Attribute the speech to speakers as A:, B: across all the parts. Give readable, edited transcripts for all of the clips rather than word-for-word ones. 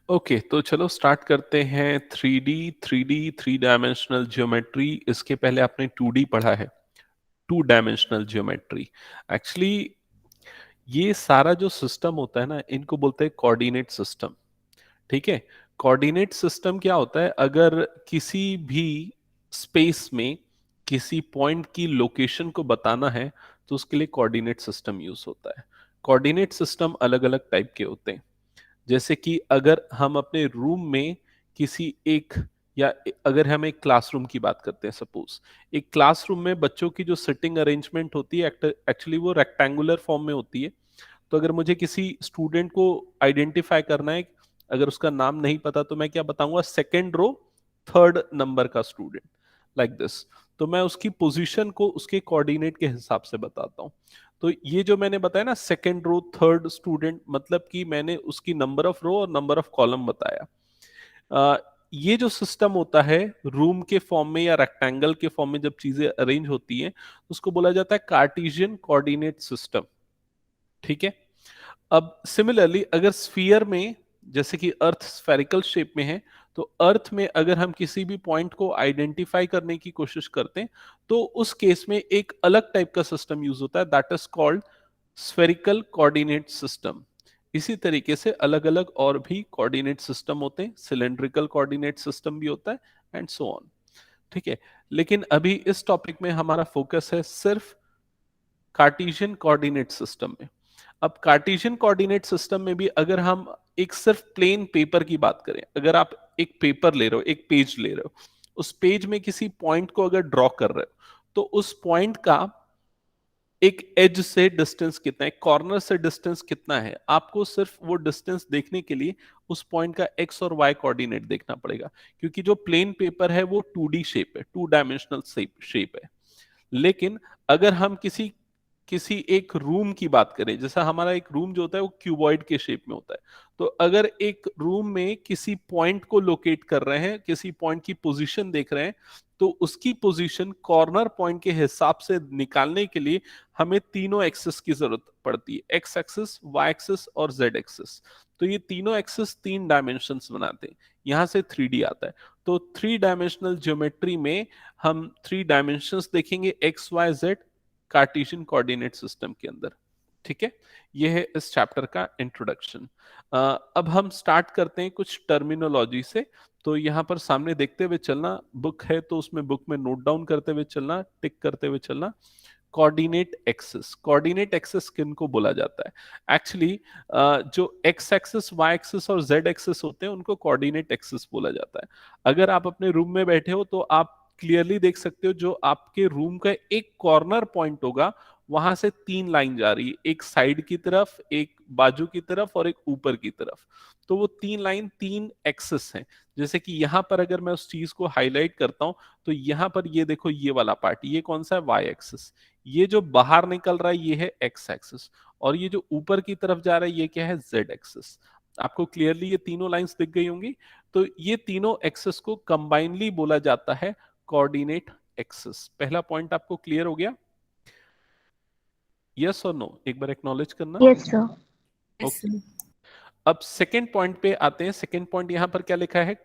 A: Okay, तो चलो start करते हैं। Three dimensional geometry. इसके पहले आपने 2D पढ़ा है, टू डायमेंशनल ज्योमेट्री। एक्चुअली ये सारा जो सिस्टम होता है ना, इनको बोलते हैं कोऑर्डिनेट सिस्टम। ठीक है। कोऑर्डिनेट सिस्टम क्या होता है? अगर किसी भी स्पेस में किसी पॉइंट की लोकेशन को बताना है तो उसके लिए कोऑर्डिनेट सिस्टम यूज होता है। कोऑर्डिनेट सिस्टम अलग अलग टाइप के होते हैं। जैसे कि अगर हम अपने रूम में किसी एक, या अगर हम एक क्लासरूम की बात करते हैं, सपोज एक क्लासरूम में बच्चों की जो सिटिंग अरेंजमेंट होती है एक्चुअली वो रेक्टेंगुलर फॉर्म में होती है। तो अगर मुझे किसी स्टूडेंट को आइडेंटिफाई करना है, अगर उसका नाम नहीं पता, तो मैं क्या बताऊंगा? सेकेंड रो, थर्ड नंबर का स्टूडेंट, लाइक दिस। तो मैं उसकी पोजीशन को उसके कोऑर्डिनेट के हिसाब से बताता हूं। तो ये जो मैंने बताया ना, सेकेंड रो थर्ड स्टूडेंट, मतलब कि मैंने उसकी नंबर ऑफ रो और नंबर ऑफ कॉलम बताया। ये जो सिस्टम होता है रूम के फॉर्म में या रेक्टेंगल के फॉर्म में जब चीजें अरेंज होती हैं, उसको बोला जाता है कार्टेशियन कोऑर्डिनेट सिस्टम। ठीक है। अब सिमिलरली अगर स्फीयर में, जैसे कि अर्थ स्फेरिकल शेप में है, तो अर्थ में अगर हम किसी भी पॉइंट को आइडेंटिफाई करने की कोशिश करते हैं, तो उस केस में एक अलग टाइप का सिस्टम यूज होता है, that is called spherical coordinate system. इसी तरीके से अलग अलग और भी कोऑर्डिनेट सिस्टम होते हैं, सिलेंड्रिकल कोऑर्डिनेट सिस्टम भी होता है, एंड सो ऑन। ठीक है। लेकिन अभी इस टॉपिक में हमारा फोकस है सिर्फ कार्टेशियन कोऑर्डिनेट सिस्टम में। अब कार्टेशियन कोऑर्डिनेट सिस्टम में भी अगर हम एक सिर्फ प्लेन पेपर की बात करें, अगर आप एक पेपर ले रहे हो, एक पेज ले रहे हो, उस पेज में किसी पॉइंट को अगर ड्रॉ कर रहे हो, तो उस पॉइंट का एक एज से डिस्टेंस कितना है, कॉर्नर से डिस्टेंस कितना है, आपको सिर्फ वो डिस्टेंस देखने के लिए उस पॉइंट का एक्स और वाई कोऑर्डिनेट देखना पड़ेगा। क्योंकि जो प्लेन पेपर है वो 2D शेप है, टू डायमेंशनल शेप है। लेकिन अगर हम किसी किसी एक रूम की बात करें, जैसा हमारा एक रूम जो होता है वो क्यूबॉइड के शेप में होता है, तो अगर एक रूम में किसी पॉइंट को लोकेट कर रहे हैं, किसी पॉइंट की पोजीशन देख रहे हैं, तो उसकी पोजीशन कॉर्नर पॉइंट के हिसाब से निकालने के लिए हमें तीनों एक्सिस की जरूरत पड़ती है, एक्स एक्सिस, वाई एक्सिस और जेड एक्सिस। तो ये तीनों एक्सिस 3 डायमेंशंस बनाते हैं, यहां से 3D आता है। तो 3 डायमेंशनल ज्योमेट्री में हम 3 डायमेंशंस देखेंगे, X Y Z, Cartesian coordinate system के अंदर। ठीक है। यह है इस चैप्टर का इंट्रोडक्शन। अब हम स्टार्ट करते हैं कुछ टर्मिनोलॉजी से। तो यहां पर सामने देखते हुए चलना, बुक है तो उसमें बुक में नोट डाउन करते हुए चलना, टिक करते हुए चलना। कोऑर्डिनेट एक्सिस, कोऑर्डिनेट एक्सिस किन को बोला जाता है? एक्चुअली जो एक्स एक्सिस, वाई एक्सिस और जेड एक्सिस होते हैं उनको कोऑर्डिनेट एक्सिस बोला जाता है। अगर आप अपने रूम में बैठे हो तो आप क्लियरली देख सकते हो, जो आपके रूम का एक कॉर्नर पॉइंट होगा, वहां से 3 लाइन जा रही है, एक साइड की तरफ, एक बाजू की तरफ और एक ऊपर की तरफ। तो वो 3 लाइन 3 एक्सिस हैं। जैसे कि यहां पर अगर मैं उस चीज को हाईलाइट करता हूं, तो यहां पर ये देखो, ये वाला पार्ट, ये कौन सा है? Y axis. ये जो बाहर निकल रहा है ये है एक्स एक्सिस, और ये जो ऊपर की तरफ जा रहा है ये क्या है? Z axis. आपको क्लियरली ये तीनों लाइंस दिख गई होंगी। तो ये तीनों एक्सिस को कंबाइनली बोला जाता है कोऑर्डिनेट एक्सिस। पहला पॉइंट आपको क्लियर हो गया? यस और नो, एक बार एक्नॉलेज करना।
B: Yes sir.
C: Yes
A: okay. अब सेकेंड पॉइंट पे आते हैं। सेकेंड पॉइंट यहां पर क्या लिखा है?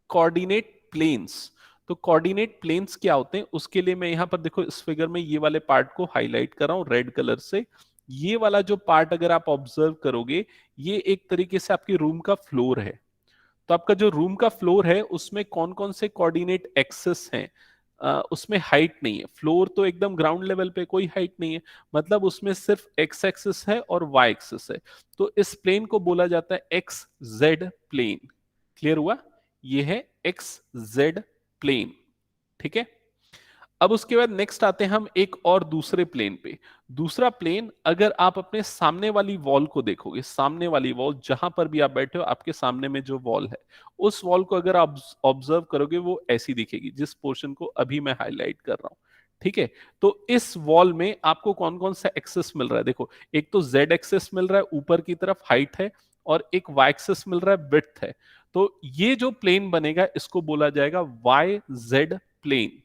A: Coordinate planes. तो कोऑर्डिनेट प्लेन्स क्या होते हैं, उसके लिए मैं यहां पर देखो इस फिगर में ये वाले पार्ट को हाईलाइट कर रहा हूं रेड कलर से। ये वाला जो पार्ट अगर आप ऑब्जर्व करोगे, ये एक तरीके से आपके रूम का फ्लोर है। तो आपका जो रूम का फ्लोर है उसमें कौन कौन से कोऑर्डिनेट एक्सेस हैं? उसमें हाइट नहीं है, फ्लोर तो एकदम ग्राउंड लेवल पे, कोई हाइट नहीं है, मतलब उसमें सिर्फ एक्स एक्सिस है और वाई एक्सिस है। तो इस प्लेन को बोला जाता है एक्स जेड प्लेन। क्लियर हुआ? ये है एक्स जेड प्लेन। ठीक है। अब उसके बाद नेक्स्ट आते हैं हम एक और दूसरे प्लेन पे। दूसरा प्लेन, अगर आप अपने सामने वाली वॉल को देखोगे, सामने वाली वॉल जहां पर भी आप बैठे हो, आपके सामने में जो वॉल है, उस वॉल को अगर आप ऑब्जर्व करोगे, वो ऐसी दिखेगी, जिस पोर्शन को अभी मैं हाईलाइट कर रहा हूं। ठीक है। तो इस वॉल में आपको कौन कौन सा एक्सेस मिल रहा है? देखो, एक तो जेड एक्सेस मिल रहा है, ऊपर की तरफ हाइट है, और एक वाई एक्सेस मिल रहा है, विड्थ है। तो ये जो प्लेन बनेगा इसको बोला जाएगा वाई जेड प्लेन।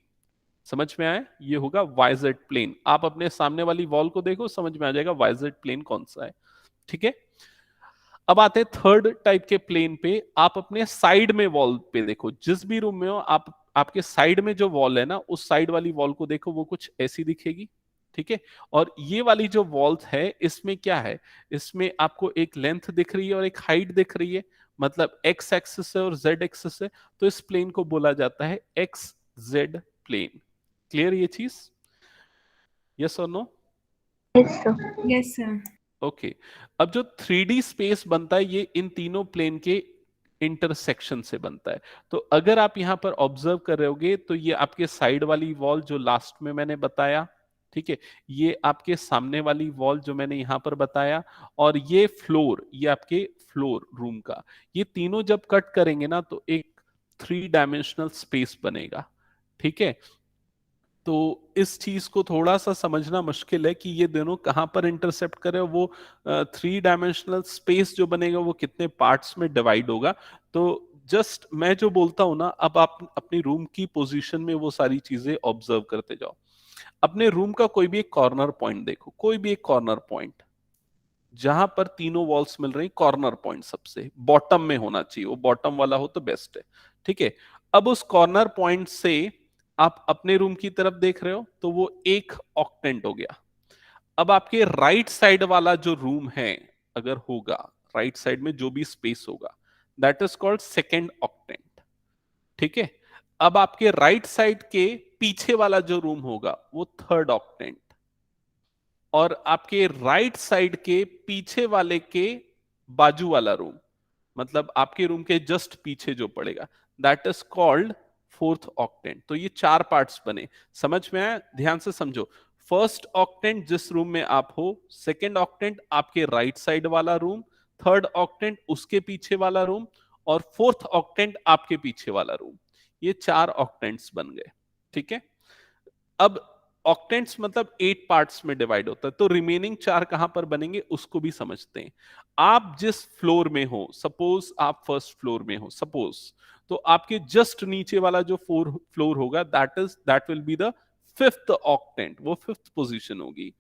A: समझ में आया? ये होगा वाईजेड प्लेन। आप अपने सामने वाली वॉल को देखो, समझ में आ जाएगा वाईजेड प्लेन कौन सा है। ठीक है। अब आते हैं थर्ड टाइप के प्लेन पे। आप अपने साइड में वॉल पे देखो, जिस भी रूम में हो आप, आपके साइड में जो वॉल है ना, उस साइड वाली वॉल को देखो, वो कुछ ऐसी दिखेगी, ठीक है। और ये वाली जो वॉल है, इसमें क्या है, इसमें आपको एक लेंथ दिख रही है और एक हाइट दिख रही है, मतलब एक्स एक्सिस है और जेड एक्सिस है। तो इस प्लेन को बोला जाता है एक्स जेड प्लेन। क्लियर ये चीज? यस और no?
B: Yes sir.
C: Yes sir.
A: Okay. अब जो 3D स्पेस बनता है, ये इन तीनों प्लेन के इंटरसेक्शन से बनता है। तो अगर आप यहां पर ऑब्जर्व कर रहे होगे, तो ये आपके साइड वाली वॉल जो लास्ट में मैंने बताया, ठीक है, ये आपके सामने वाली वॉल जो मैंने यहां पर बताया, और ये फ्लोर, ये आपके फ्लोर रूम का, ये तीनों जब कट करेंगे ना, तो एक 3 डायमेंशनल स्पेस बनेगा, ठीक है। तो इस चीज को थोड़ा सा समझना मुश्किल है कि ये दोनों कहां पर इंटरसेप्ट करे, वो 3 डायमेंशनल स्पेस जो बनेगा वो कितने पार्ट्स में डिवाइड होगा। तो जस्ट मैं जो बोलता हूं ना, अब आप अपनी रूम की पोजीशन में वो सारी चीजें ऑब्जर्व करते जाओ। अपने रूम का कोई भी एक कॉर्नर पॉइंट देखो, कोई भी एक कॉर्नर पॉइंट जहां पर तीनों वॉल्स मिल रही, कॉर्नर पॉइंट सबसे बॉटम में होना चाहिए, वो बॉटम वाला हो तो बेस्ट है, ठीक है। अब उस कॉर्नर पॉइंट से आप अपने रूम की तरफ देख रहे हो, तो वो एक ऑक्टेंट हो गया। अब आपके राइट साइड वाला जो रूम है, अगर होगा राइट साइड में जो भी स्पेस होगा, that is called second octant, ठीक है। अब आपके राइट साइड के पीछे वाला जो रूम होगा, वो थर्ड ऑक्टेंट। और आपके राइट साइड के पीछे वाले के बाजू वाला रूम, मतलब आपके रूम के जस्ट पीछे जो पड़ेगा, that is called fourth octant. तो ये 4 पार्ट्स बने, समझ में आया? ध्यान से समझो। फर्स्ट ऑक्टेंट जिस रूम में आप हो, सेकेंड ऑक्टेंट आपके राइट साइड वाला रूम, थर्ड ऑक्टेंट उसके पीछे वाला रूम, और फोर्थ ऑक्टेंट आपके पीछे वाला रूम। ये 4 ऑक्टेंट्स बन गए, ठीक है। अब ऑक्टेंट्स मतलब 8 पार्ट्स में डिवाइड होता है, तो रिमेनिंग 4 कहां पर बनेंगे उसको भी समझते हैं। आप जिस फ्लोर में हो, सपोज आप फर्स्ट फ्लोर में हो, सपोज, तो आपके जस्ट नीचे वाला जो फ्लोर होगा, that will be the fifth octant, वो फिफ्थ पोजीशन होगी।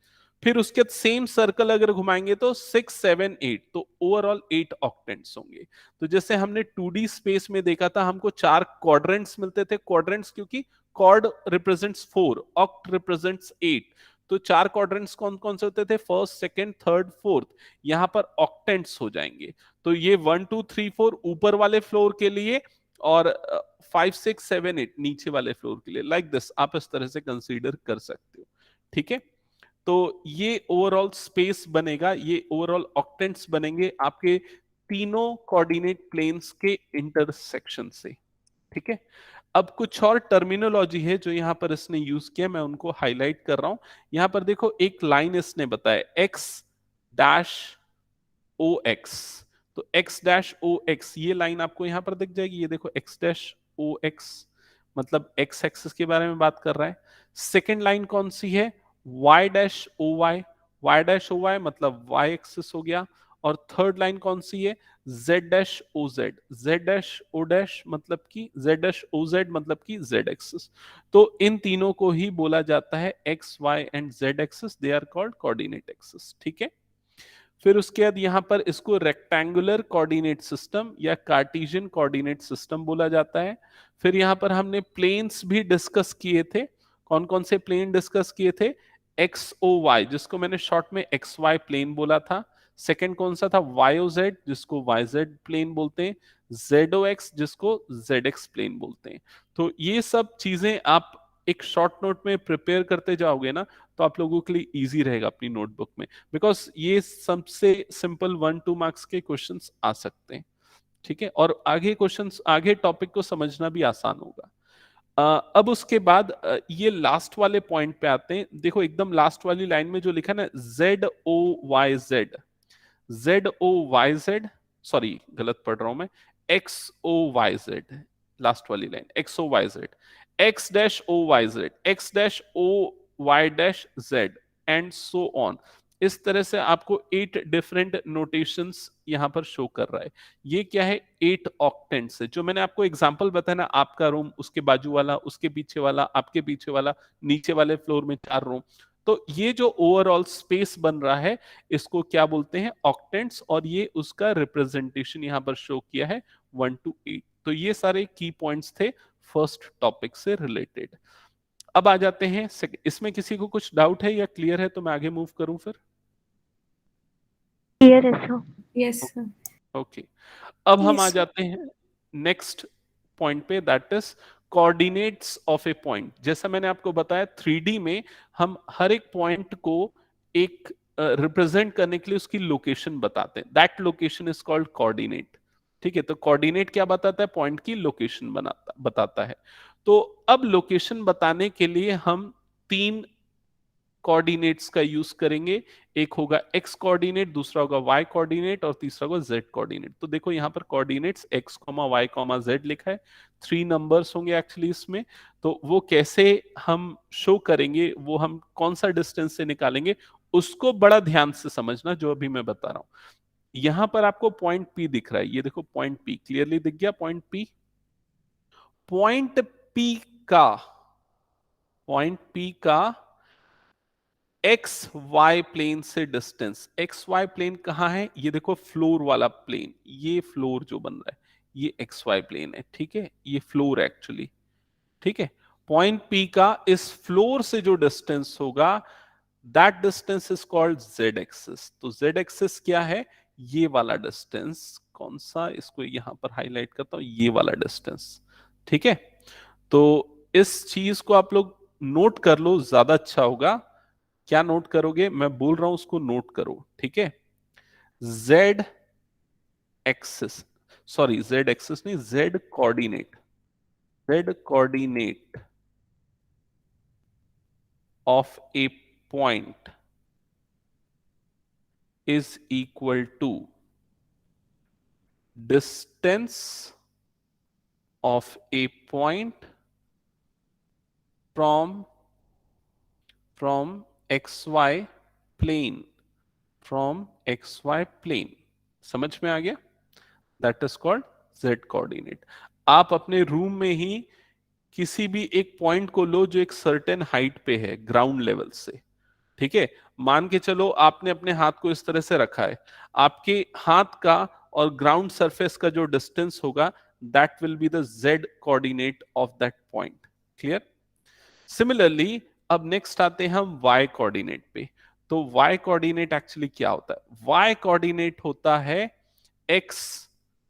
A: फिर उसके बाद सेम सर्कल अगर घुमाएंगे तो 6, 7, 8, तो ओवरऑल 8 ऑक्टेंट्स होंगे। तो जैसे हमने 2D स्पेस में देखा था, हमको 4 क्वाड्रेंट्स मिलते थे, क्वाड्रेंट्स क्योंकि कॉर्ड रिप्रेजेंट्स 4, ऑक्ट रिप्रेजेंट्स 8। तो 4 क्वाड्रेंट्स कौन कौन से होते थे? First, second, third, fourth. यहां पर ऑक्टेंट्स हो जाएंगे। तो ये 1, 2, 3, 4 ऊपर वाले फ्लोर के लिए, और 5, 6, 7, 8 नीचे वाले फ्लोर के लिए। लाइक दिस आप इस तरह से कंसीडर कर सकते हो, ठीक है। तो ये ओवरऑल स्पेस बनेगा, ये ओवरऑल ऑक्टेंट्स बनेंगे आपके तीनों कोऑर्डिनेट प्लेन्स के इंटरसेक्शन से, ठीक है। अब कुछ और टर्मिनोलॉजी है जो यहां पर इसने यूज किया, मैं उनको हाईलाइट कर रहा हूं। यहां पर देखो एक लाइन इसने बताया, एक्स डैश ओ एक्स। तो एक्स डैश ओ एक्स, ये लाइन आपको यहां पर दिख जाएगी, ये देखो एक्स डैश ओ एक्स, मतलब एक्स एक्सिस के बारे में बात कर रहा है। सेकेंड लाइन कौन सी है? Y dash O Y, Y dash O Y मतलब वाई एक्सिस हो गया। और थर्ड लाइन कौन सी है? Z dash O Z, Z dash O dash मतलब कि जेड डैश ओ जेड मतलब कि जेड एक्सिस। तो इन तीनों को ही बोला जाता है X Y and Z axis, they are called coordinate axis, ठीक है। फिर उसके बाद यहां पर इसको रेक्टेंगुलर कोऑर्डिनेट सिस्टम या कार्टेशियन कोऑर्डिनेट सिस्टम बोला जाता है। फिर यहां पर हमने प्लेन्स भी डिस्कस किए थे। कौन कौन से प्लेन डिस्कस किए थे? एक्स ओ वाई, जिसको मैंने शॉर्ट में एक्स वाई प्लेन बोला था। सेकंड कौन सा था? वाई ओ जेड, जिसको वाई जेड प्लेन बोलते हैं। जेड ओ एक्स, जिसको जेड एक्स प्लेन बोलते हैं। तो ये सब चीजें आप एक शॉर्ट नोट में प्रिपेयर करते जाओगे ना, तो आप लोगों के लिए इजी रहेगा अपनी नोटबुक में, बिकॉज ये सबसे सिंपल 1-2 मार्क्स के क्वेश्चंस आ सकते हैं, ठीक है। और आगे क्वेश्चंस, आगे टॉपिक को समझना भी आसान होगा। अब उसके बाद ये लास्ट वाले पॉइंट पे आते हैं। देखो एकदम लास्ट वाली लाइन में जो लिखा ना, Z O Y Z, Z O Y Z, sorry गलत पढ़ रहा हूं मैं, X O Y Z, last वाली line X O Y Z, X dash O Y Z, X dash O Y dash Z, and so on. इस तरह से आपको 8 डिफरेंट नोटेशंस यहां पर शो कर रहा है। ये क्या है? 8 ऑक्टेंट्स है। जो मैंने आपको एग्जांपल बताया ना, आपका रूम, उसके बाजू वाला, उसके पीछे वाला, आपके पीछे वाला, नीचे वाले फ्लोर में 4 रूम, तो ये जो ओवरऑल स्पेस बन रहा है इसको क्या बोलते हैं, ऑक्टेंट्स, और ये उसका रिप्रेजेंटेशन यहां पर शो किया है 1 to 8। तो ये सारे की पॉइंट्स थे फर्स्ट टॉपिक से रिलेटेड। अब आ जाते हैं इसमें किसी को कुछ डाउट है या क्लियर है तो मैं आगे मूव करूं फिर?
B: क्लियर है सर।
C: Yes sir.
A: ओके, अब हम आ
C: Yes.
A: जाते हैं नेक्स्ट पॉइंट पे, that is coordinates of a point. जैसा मैंने आपको बताया 3D में हम हर एक पॉइंट को एक रिप्रेजेंट करने के लिए उसकी लोकेशन बताते हैं, that location is called coordinate. ठीक है, तो कोऑर्डिनेट क्या बताता है, पॉइंट की लोकेशन बताता है। तो अब लोकेशन बताने के लिए हम तीन कोऑर्डिनेट्स का यूज करेंगे, एक होगा एक्स कोऑर्डिनेट, दूसरा होगा वाई कोऑर्डिनेट और तीसरा होगा जेड कोऑर्डिनेट। तो देखो यहाँ पर coordinates X comma Y comma Z लिखा है, 3 नंबर्स होंगे एक्चुअली इसमें। तो वो कैसे हम शो करेंगे, वो हम कौन सा डिस्टेंस से निकालेंगे, उसको बड़ा ध्यान से समझना जो अभी मैं बता रहा हूं। यहां पर आपको पॉइंट पी दिख रहा है, ये देखो पॉइंट पी क्लियरली दिख गया, पॉइंट पी। पॉइंट पी का पॉइंट पी का एक्स वाई प्लेन से डिस्टेंस, एक्स वाई प्लेन कहां है, ये देखो फ्लोर वाला प्लेन, ये फ्लोर जो बन रहा है ये एक्स वाई प्लेन है, ठीक है, ये फ्लोर एक्चुअली, ठीक है। पॉइंट पी का इस फ्लोर से जो डिस्टेंस होगा that distance is called Z axis. तो जेड एक्सिस क्या है, ये वाला डिस्टेंस, कौन सा, इसको यहां पर हाईलाइट करता हूं, ये वाला डिस्टेंस, ठीक है। तो इस चीज को आप लोग नोट कर लो, ज्यादा अच्छा होगा। क्या नोट करोगे, मैं बोल रहा हूं उसको नोट करो, ठीक है। Z axis, sorry Z axis नहीं, Z coordinate, Z coordinate of a point is equal to distance of a point from xy plane, from xy plane। समझ में आ गया, that is called Z coordinate. आप अपने रूम में ही किसी भी एक पॉइंट को लो जो एक सर्टेन हाइट पे है ग्राउंड लेवल से, ठीक है। मान के चलो आपने अपने हाथ को इस तरह से रखा है, आपके हाथ का और ग्राउंड सरफेस का जो डिस्टेंस होगा that will be the Z coordinate of that point. Clear? Similarly अब नेक्स्ट आते हैं हम y कोऑर्डिनेट पे। तो y कोऑर्डिनेट एक्चुअली क्या होता है, y कोऑर्डिनेट होता है x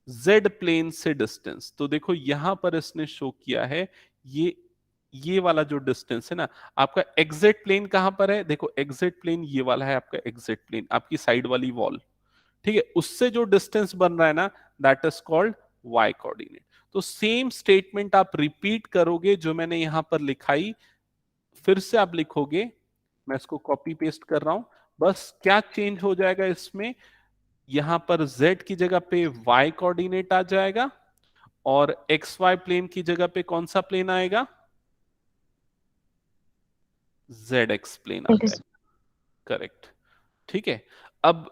A: z प्लेन से डिस्टेंस। तो देखो यहां पर इसने शो किया है ये वाला जो डिस्टेंस है ना, आपका एग्जैक्ट प्लेन कहां पर है, देखो एग्जैक्ट प्लेन ये वाला है आपका एग्जैक्ट प्लेन, आपकी साइड वाली वॉल, ठीक है। उससे जो डिस्टेंस बन रहा है ना that is called y coordinate. तो सेम स्टेटमेंट आप रिपीट करोगे जो मैंने यहां पर लिखाई, फिर से आप लिखोगे, मैं इसको कॉपी पेस्ट कर रहा हूं। बस क्या चेंज हो जाएगा इसमें, यहां पर z की जगह पे y कोऑर्डिनेट आ जाएगा और xy प्लेन की जगह पे कौन सा प्लेन आएगा, zx प्लेन आ जाएगा, करेक्ट, ठीक है। अब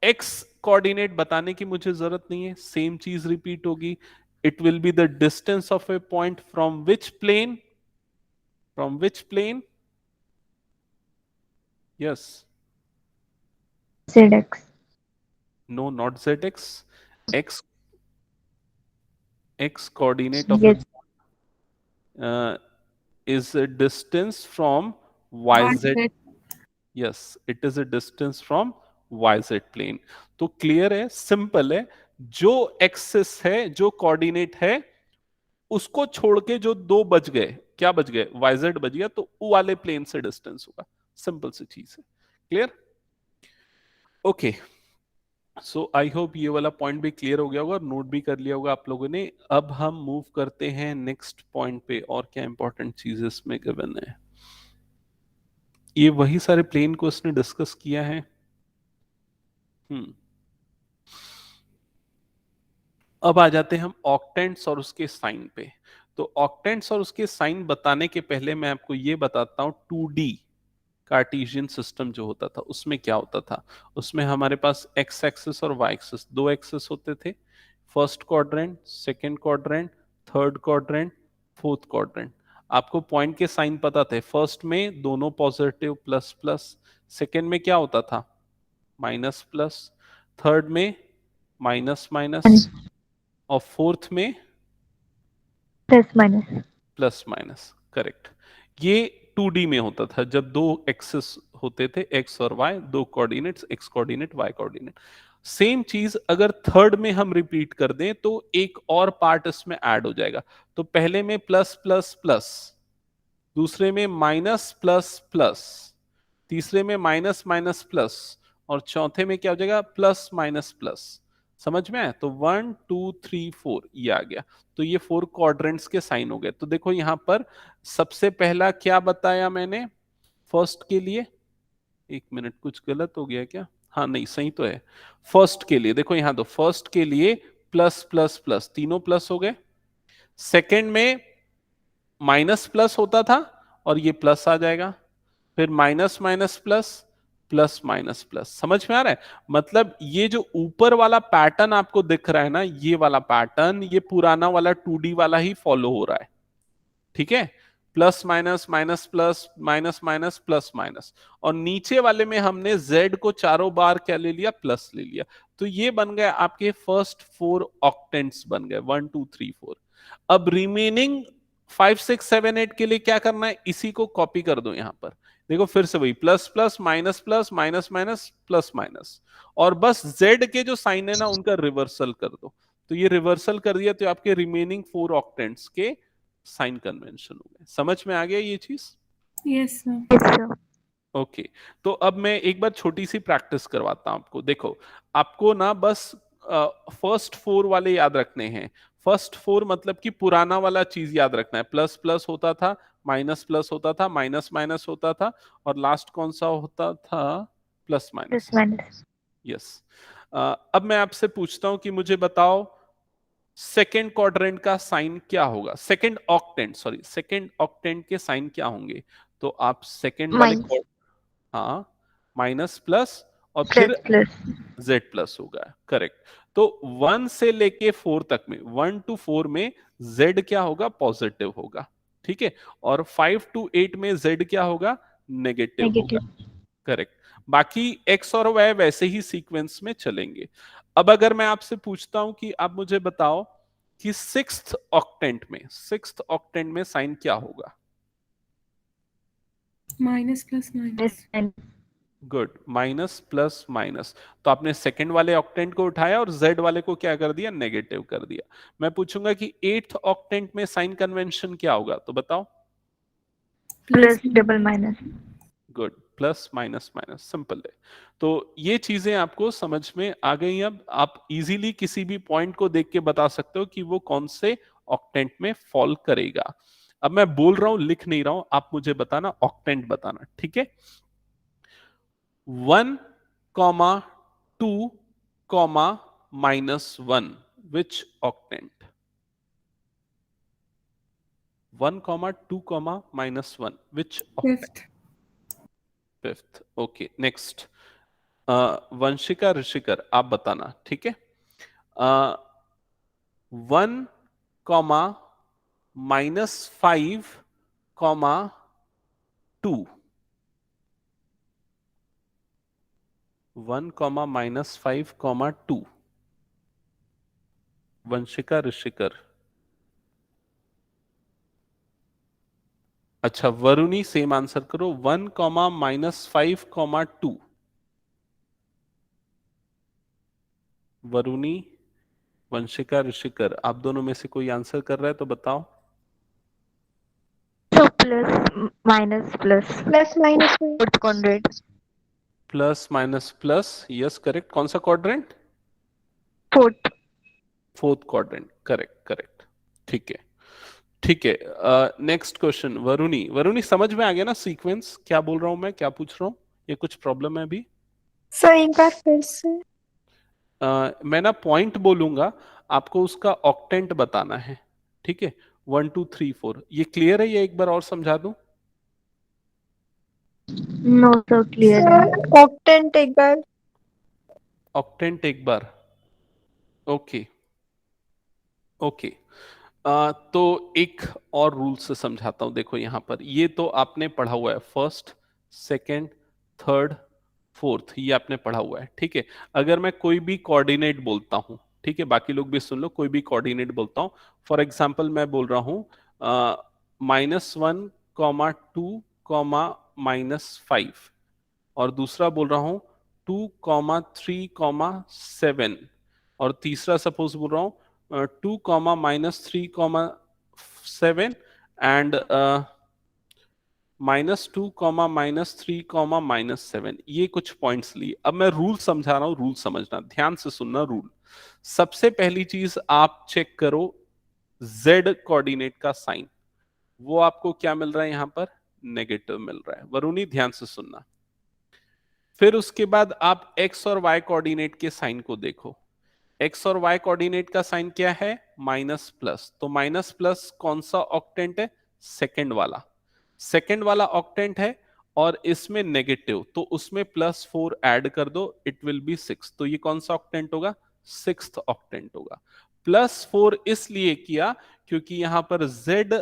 A: x कोऑर्डिनेट बताने की मुझे जरूरत नहीं है, सेम चीज रिपीट होगी। It will be the distance of a point from which plane, from which plane, yes,
B: ZX.
A: no not zx, x x coordinate of a
B: Yes.
A: is a distance from yz,
C: That
A: yes it is a distance from yz plane। तो clear है, simple है, जो axis है जो coordinate है उसको छोड़ के जो दो बच गए, क्या बच गए, yz बच गया, तो वो वाले प्लेन से डिस्टेंस होगा, सिंपल सी चीज है। Clear? Okay, so I hope ये वाला पॉइंट भी क्लियर हो गया होगा, नोट भी कर लिया होगा आप लोगों ने। अब हम मूव करते हैं नेक्स्ट पॉइंट पे, और क्या इंपॉर्टेंट चीज इसमें गिवन है, ये वही सारे प्लेन को इसने डिस्कस किया है। अब आ जाते हैं हम ऑक्टेंट्स और उसके साइन पे। तो ऑक्टेंट्स और उसके साइन बताने के पहले मैं आपको ये बताता हूं 2D कार्टेशियन सिस्टम जो होता था उसमें क्या होता था। उसमें हमारे पास एक्स एक्सिस और वाई एक्सिस, दो एक्सिस होते थे, first quadrant, second quadrant, third quadrant, fourth quadrant. आपको पॉइंट के साइन पता थे, फर्स्ट में दोनों पॉजिटिव प्लस प्लस, सेकेंड में क्या होता था माइनस प्लस, थर्ड में माइनस माइनस, और फोर्थ में
B: plus minus.
A: Plus minus. Correct. ये 2D में होता था जब दो एक्सेस होते थे, एक्स और वाई, दो coordinates, X coordinate Y coordinate. Same चीज अगर थर्ड में हम रिपीट कर दें तो एक और पार्ट इसमें ऐड हो जाएगा। तो पहले में प्लस प्लस प्लस, दूसरे में माइनस प्लस प्लस, तीसरे में माइनस माइनस प्लस, और चौथे में क्या हो जाएगा प्लस माइनस प्लस। समझ में आया? तो 1 2 3 4 ये आ गया। तो ये 4 क्वाड्रेंट्स के साइन हो गए। तो देखो यहां पर सबसे पहला क्या बताया मैंने फर्स्ट के लिए, एक मिनट कुछ गलत हो गया क्या? हाँ नहीं सही तो है। फर्स्ट के लिए देखो यहां तो फर्स्ट के लिए प्लस प्लस प्लस, तीनों प्लस हो गए। सेकंड में माइनस प्लस होता था और ये प्लस आ जाएगा, फिर minus minus plus, plus minus plus. समझ में आ रहा है? मतलब ये जो ऊपर वाला पैटर्न आपको दिख रहा है ना, ये वाला पैटर्न ये पुराना वाला 2D वाला ही फॉलो हो रहा है। ठीक है, plus minus minus plus minus minus plus minus, और नीचे वाले में हमने z को चारों बार क्या ले लिया प्लस ले लिया। तो ये बन गए आपके फर्स्ट 4 ऑक्टेंट्स बन गए 1 2 3 4। अब रिमेनिंग 5 6 7 8 के लिए क्या करना है, इसी को कॉपी कर दो यहां पर। देखो फिर से वही plus plus minus plus minus minus plus minus, और बस z के जो साइन है ना उनका रिवर्सल कर दो। तो ये रिवर्सल कर दिया तो आपके रिमेनिंग 4 ऑक्टेंट्स के साइन कन्वेंशन हो गए। समझ में आ गया ये चीज?
C: Yes sir.
B: Yes sir.
A: Okay. तो अब मैं एक बार छोटी सी प्रैक्टिस करवाता हूं आपको। देखो आपको ना बस फर्स्ट 4 वाले याद रखने हैं। फर्स्ट 4 मतलब कि पुराना वाला चीज याद रखना है, प्लस प्लस होता था, माइनस प्लस होता था, माइनस माइनस होता था, और लास्ट कौन सा होता था plus
B: plus
A: minus.
B: Minus.
A: Yes. अब मैं आपसे पूछता हूं कि मुझे बताओ सेकेंड क्वाड्रेंट का साइन क्या होगा, second octant, sorry second octant के साइन क्या होंगे? तो आप सेकेंड वाले
B: माइनस
A: हाँ माइनस प्लस और फिर
B: प्लस प्लस।
A: जेड प्लस होगा। करेक्ट। तो 1 से लेके 4 तक में 1 to 4 में जेड क्या होगा पॉजिटिव होगा। ठीक है, और 5 to 8 में जेड क्या होगा नेगेटिव होगा।
B: नेगेटिव।
A: करेक्ट। बाकी एक्स और वाई वैसे ही सीक्वेंस में चलेंगे। अब अगर मैं आपसे पूछता हूं कि आप मुझे बताओ कि सिक्स्थ ऑक्टेंट में साइन क्या होगा?
C: Minus plus minus.
A: Good, minus plus minus. तो आपने सेकंड वाले ऑक्टेंट को उठाया और जेड वाले को क्या कर दिया नेगेटिव कर दिया। मैं पूछूंगा कि एट्थ ऑक्टेंट में साइन कन्वेंशन क्या होगा, तो बताओ।
B: Plus double minus.
A: Good, plus minus minus, simple है। तो ये चीजें आपको समझ में आ गई। अब आप इजीली किसी भी पॉइंट को देख के बता सकते हो कि वो कौन से ऑक्टेंट में फॉल करेगा। अब मैं बोल रहा हूं लिख नहीं रहा हूं, आप मुझे बताना ऑक्टेंट बताना, ठीक है? 1 2 -1 which octant? 1 2 -1 which octant?
C: Fifth.
A: Fifth. Okay next. Vanshika Rishikar आप बताना, ठीक है? 1 -5 2, 1 -5 2, वंशिका ऋषिकर। अच्छा वरुणी सेम आंसर करो, 1 -5 2। वरुणी, वंशिका ऋषिकर, आप दोनों में से कोई आंसर कर रहा है तो बताओ।
B: तो plus minus plus
C: plus minus
B: fourth quadrant.
A: Plus minus plus, yes correct. कौन सा quadrant?
B: Fourth.
A: Fourth quadrant, correct correct. ठीक है ठीक है। Next question Varuni. वरुणी समझ में आ गया ना सीक्वेंस, क्या बोल रहा हूं मैं, क्या पूछ रहा हूँ? ये कुछ प्रॉब्लम है अभी?
C: सर एक बार फिर से।
A: मैं ना पॉइंट बोलूंगा, आपको उसका ऑक्टेंट बताना है, ठीक है? 1 2 3 4, ये क्लियर है? ये एक बार और समझा दूं?
B: नो सर क्लियर है।
C: सर ऑक्टेंट एक बार।
A: ऑक्टेंट एक बार, ओके ओके। तो एक और रूल से समझाता हूं। देखो यहां पर ये तो आपने पढ़ा हुआ है, फर्स्ट, सेकंड, थर्ड, फोर्थ, ये आपने पढ़ा हुआ है, ठीक है। अगर मैं कोई भी कोऑर्डिनेट बोलता हूं, ठीक है, बाकी लोग भी सुन लो, कोई भी कोऑर्डिनेट बोलता हूं, फॉर एग्जाम्पल मैं बोल रहा हूं -1, -2, -5, और दूसरा बोल रहा हूं 2, 3, 7, और तीसरा सपोज बोल रहा हूं 2, -3, 7 एंड -2, -3, -7, ये कुछ पॉइंट्स लिए। अब मैं रूल समझा रहा हूं, रूल समझना, ध्यान से सुनना रूल। सबसे पहली चीज आप चेक करो z कोऑर्डिनेट का साइन, वो आपको क्या मिल रहा है यहां पर, नेगेटिव मिल रहा है। वरुणी ध्यान से सुनना। फिर उसके बाद आप x और y कोऑर्डिनेट के साइन को देखो। x और y कोऑर्डिनेट का साइन क्या है, माइनस प्लस, तो माइनस प्लस कौन सा ऑक्टेंट है, सेकंड वाला, सेकंड वाला ऑक्टेंट है, और इसमें नेगेटिव, तो उसमें +4 ऐड कर दो, इट विल बी 6, तो ये कौन सा ऑक्टेंट होगा, सिक्स्थ ऑक्टेंट होगा। +4 इसलिए किया क्योंकि यहां पर z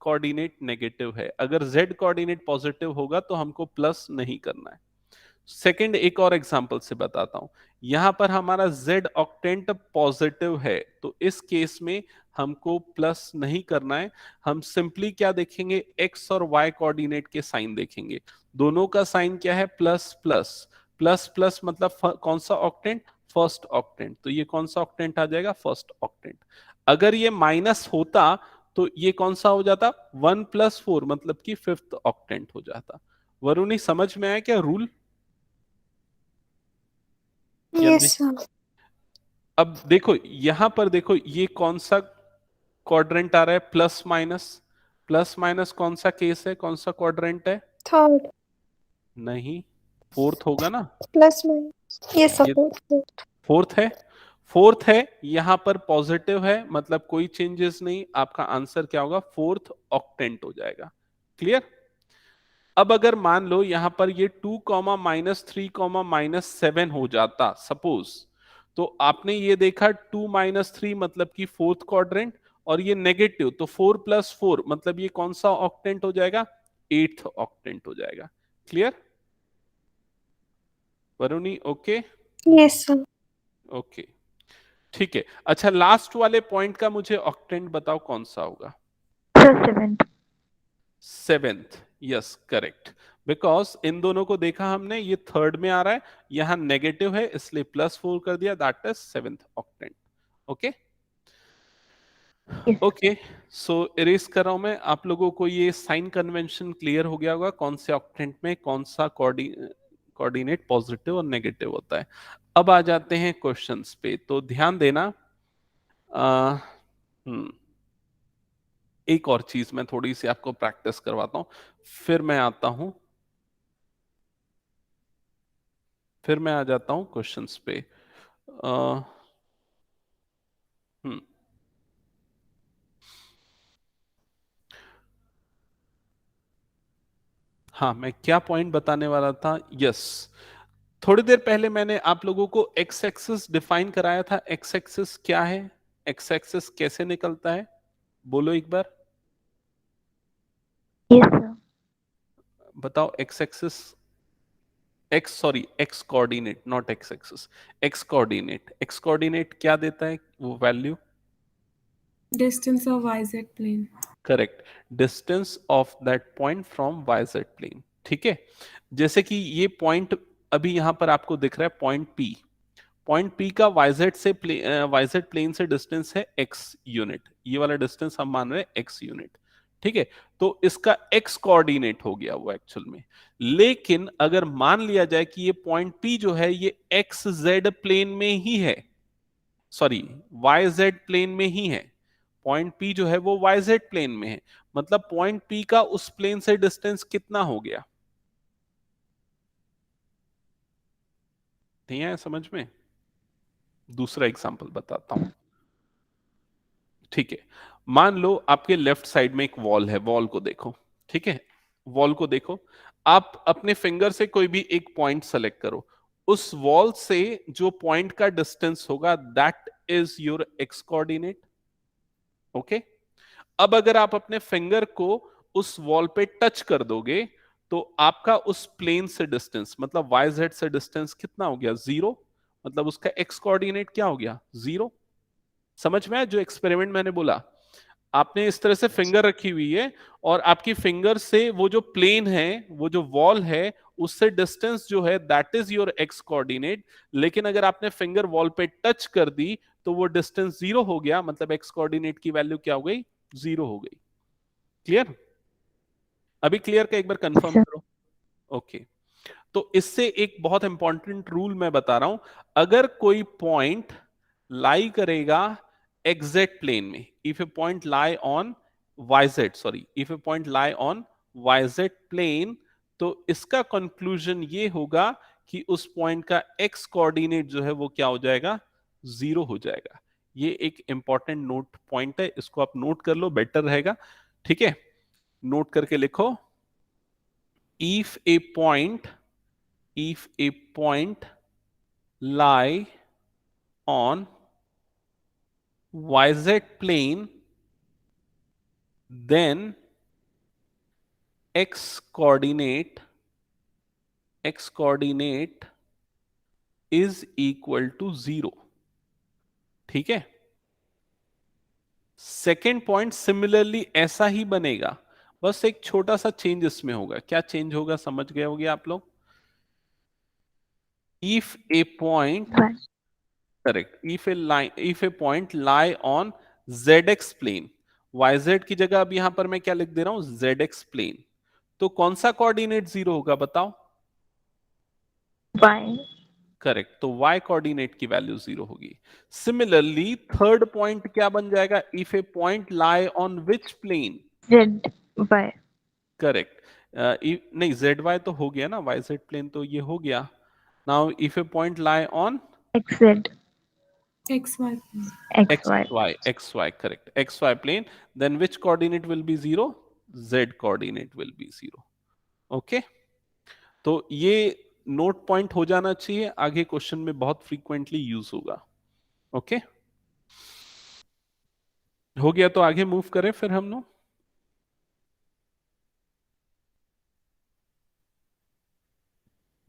A: कोऑर्डिनेट नेगेटिव है, अगर z कोऑर्डिनेट पॉजिटिव होगा तो हमको प्लस नहीं करना है। सेकंड एक और एग्जांपल से बताता हूं, यहां पर हमारा z ऑक्टेंट पॉजिटिव है, तो इस केस में हमको प्लस नहीं करना है। हम सिंपली क्या देखेंगे, x और y कोऑर्डिनेट के साइन देखेंगे, दोनों का साइन क्या है, प्लस प्लस, प्लस प्लस मतलब कौन सा ऑक्टेंट, फर्स्ट ऑक्टेंट, तो ये कौन सा ऑक्टेंट आ जाएगा, फर्स्ट ऑक्टेंट। अगर ये माइनस होता तो ये कौन सा हो जाता, 1 + 4 मतलब कि फिफ्थ ऑक्टेंट हो जाता। वरुणी समझ में आया क्या रूल?
C: Yes, sir.
A: अब देखो यहां पर देखो, ये कौन सा क्वाड्रेंट आ रहा है, प्लस माइनस, प्लस माइनस कौन सा केस है, कौन सा क्वाड्रेंट है,
C: Third.
A: नहीं, फोर्थ होगा ना,
C: Plus minus. Yes, sir.
A: ये
C: Fourth.
A: फोर्थ है, फोर्थ है, यहां पर पॉजिटिव है, मतलब कोई चेंजेस नहीं, आपका आंसर क्या होगा, फोर्थ ऑक्टेंट हो जाएगा। क्लियर? अब अगर मान लो यहां पर ये 2, -3, -7 हो जाता सपोज, तो आपने ये देखा 2 - 3 मतलब कि फोर्थ क्वाड्रेंट, और ये नेगेटिव, तो 4 + 4 मतलब ये कौन सा ऑक्टेंट हो जाएगा, एट्थ ऑक्टेंट हो जाएगा। Clear Varuni? Okay
C: Yes, sir.
A: Okay, ठीक है। अच्छा लास्ट वाले पॉइंट का मुझे ऑक्टेंट बताओ कौन सा होगा,
B: Sir, seventh.
A: Seventh, yes correct, because in दोनों को देखा हमने, ये थर्ड में आ रहा है, यहां नेगेटिव है इसलिए +4 कर दिया, that is seventh octant. Okay
B: Yes.
A: Okay, so erase कर रहा हूं मैं। आप लोगों को ये साइन कन्वेंशन क्लियर हो गया होगा, कौन से ऑक्टेंट में कौन सा कोऑर्डिनेट पॉजिटिव और नेगेटिव होता है। अब आ जाते हैं क्वेश्चंस पे, तो ध्यान देना। आ, एक और चीज मैं थोड़ी सी आपको प्रैक्टिस करवाता हूं, फिर मैं आता हूं, फिर मैं आ जाता हूं क्वेश्चंस पे। आ, हम्म हाँ, मैं क्या पॉइंट बताने वाला था, यस, थोड़ी देर पहले मैंने आप लोगों को एक्स एक्सिस डिफाइन कराया था। एक्स एक्सिस क्या है, एक्स एक्सिस कैसे निकलता है, बोलो एक बार,
B: Yes, sir.
A: बताओ। X axis, X sorry X coordinate, not X axis, X coordinate, X coordinate क्या देता है वो value,
C: Distance of YZ plane.
A: Correct, distance of that point from YZ plane. ठीक है, जैसे कि ये पॉइंट अभी यहां पर आपको दिख रहा है, पॉइंट पी, पॉइंट पी का वाईजेड प्लेन से डिस्टेंस है x यूनिट, ये वाला डिस्टेंस हम मान रहे हैं x यूनिट। ठीक है, तो इसका x कोऑर्डिनेट हो गया वो एक्चुअल में। लेकिन अगर मान लिया जाए कि ये पॉइंट P जो है ये एक्स जेड प्लेन में ही है, सॉरी वाई जेड प्लेन में ही है, पॉइंट P जो है वो वाई जेड प्लेन में है, मतलब पॉइंट P का उस प्लेन से डिस्टेंस कितना हो गया, नहीं आया समझ में? दूसरा एग्जांपल बताता हूं। ठीक है, मान लो आपके लेफ्ट साइड में एक वॉल है, वॉल को देखो, ठीक है, वॉल को देखो, आप अपने फिंगर से कोई भी एक पॉइंट सेलेक्ट करो, उस वॉल से जो पॉइंट का डिस्टेंस होगा that is your x coordinate. Okay. अब अगर आप अपने फिंगर को उस वॉल पे टच कर दोगे तो आपका उस प्लेन से डिस्टेंस मतलब वाई जेड से डिस्टेंस कितना हो गया? 0। मतलब उसका एक्स कोऑर्डिनेट क्या हो गया? 0। समझ में आया जो एक्सपेरिमेंट मैंने बोला? आपने इस तरह से फिंगर रखी हुई है और आपकी फिंगर से वो जो प्लेन है, वो जो वॉल है, उससे डिस्टेंस जो है that is your x coordinate. लेकिन अगर आपने फिंगर वॉल पे टच कर दी तो वो डिस्टेंस 0 हो गया, मतलब एक्स कोऑर्डिनेट की वैल्यू क्या हो गई? 0 हो गई। क्लियर? अभी क्लियर का एक बार कंफर्म
B: sir.
A: करो। ओके। तो इससे एक बहुत इंपॉर्टेंट रूल मैं बता रहा हूं। अगर कोई पॉइंट लाई करेगा एग्जैक्ट प्लेन में, if a point lie on YZ, sorry, if a point lie on YZ plane, तो इसका कंक्लूजन ये होगा कि उस पॉइंट का एक्स कोऑर्डिनेट जो है वो क्या हो जाएगा? 0 हो जाएगा। ये एक इंपॉर्टेंट नोट पॉइंट है, इसको आप नोट कर लो, बेटर रहेगा। ठीक है, नोट करके लिखो। if a point if a point lie on yz plane, then x coordinate is equal to 0। ठीक है। सेकेंड पॉइंट सिमिलरली ऐसा ही बनेगा, बस एक छोटा सा चेंज इसमें होगा। क्या चेंज होगा समझ गए होगे आप लोग? If a point,
B: But
A: correct, if a point lie on zx plane, yz की जगह अब यहां पर मैं क्या लिख दे रहा हूं? zx plane. तो कौन सा कोऑर्डिनेट 0 होगा बताओ?
B: y
A: करेक्ट, तो y कोऑर्डिनेट की वैल्यू 0 होगी। सिमिलरली थर्ड पॉइंट क्या बन जाएगा? If a point lie on which plane?
B: z y
A: correct. नहीं, जेड वाई तो हो गया ना, वाई जेड प्लेन तो ये हो गया। Now if a point lie on
B: x z
C: XY.
B: x y
A: X Y, correct, X Y plane, then which coordinate will be 0? Z coordinate will be 0। Okay, तो ये नोट पॉइंट हो जाना चाहिए, आगे क्वेश्चन में बहुत फ्रीक्वेंटली यूज होगा। Okay, हो गया तो आगे मूव करें फिर हम लोग।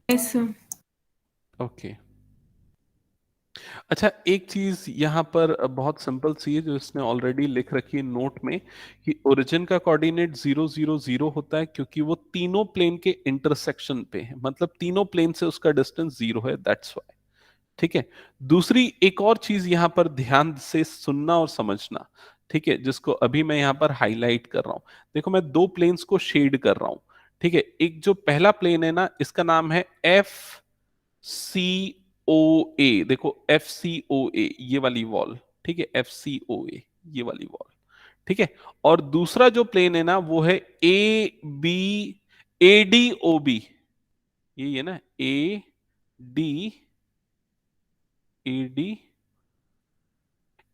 C: Yes, sir.
A: ओके, अच्छा, एक चीज यहां पर बहुत सिंपल सी है जो इसने ऑलरेडी लिख रखी है नोट में, कि ओरिजिन का कोऑर्डिनेट 0 0 0 होता है क्योंकि वो तीनों प्लेन के इंटरसेक्शन पे है, मतलब तीनों प्लेन से उसका डिस्टेंस 0 है, दैट्स व्हाई। ठीक है। दूसरी एक और चीज यहां पर ध्यान से सुनना और समझना, ठीक है, जिसको अभी मैं यहां पर हाईलाइट कर रहा हूं। देखो, मैं दो प्लेन्स को शेड कर रहा हूं। ठीक है, एक जो पहला प्लेन है ना, इसका नाम है एफ सी ओ ए। देखो, एफ सी ओ ए, ये वाली वॉल। ठीक है, एफ सी ओ ए, ये वाली वॉल। ठीक है, और दूसरा जो प्लेन है ना वो है A B, A D O B, ये है ना, ए डी, ए डी,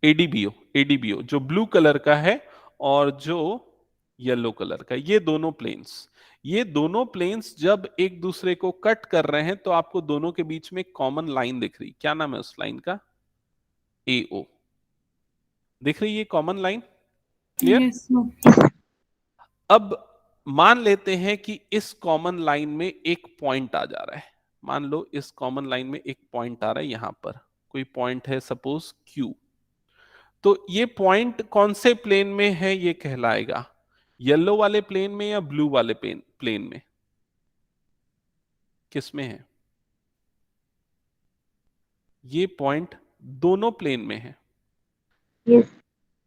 A: एडीबीओ, एडीबीओ जो ब्लू कलर का है और जो येलो कलर का, ये दोनों प्लेन्स जब एक दूसरे को कट कर रहे हैं तो आपको दोनों के बीच में कॉमन लाइन दिख रही। क्या नाम है उस लाइन का? एओ। दिख रही है common line? Clear?
C: Yes, sir.
A: अब मान लेते हैं कि इस कॉमन लाइन में एक पॉइंट आ जा रहा है। मान लो इस कॉमन लाइन में एक पॉइंट आ रहा है, यहां पर कोई पॉइंट है, सपोज क्यू। तो ये पॉइंट कौन से प्लेन में है ये कहलाएगा? येलो वाले प्लेन में या ब्लू वाले प्लेन में? किस में है? ये पॉइंट दोनों प्लेन में है
B: yes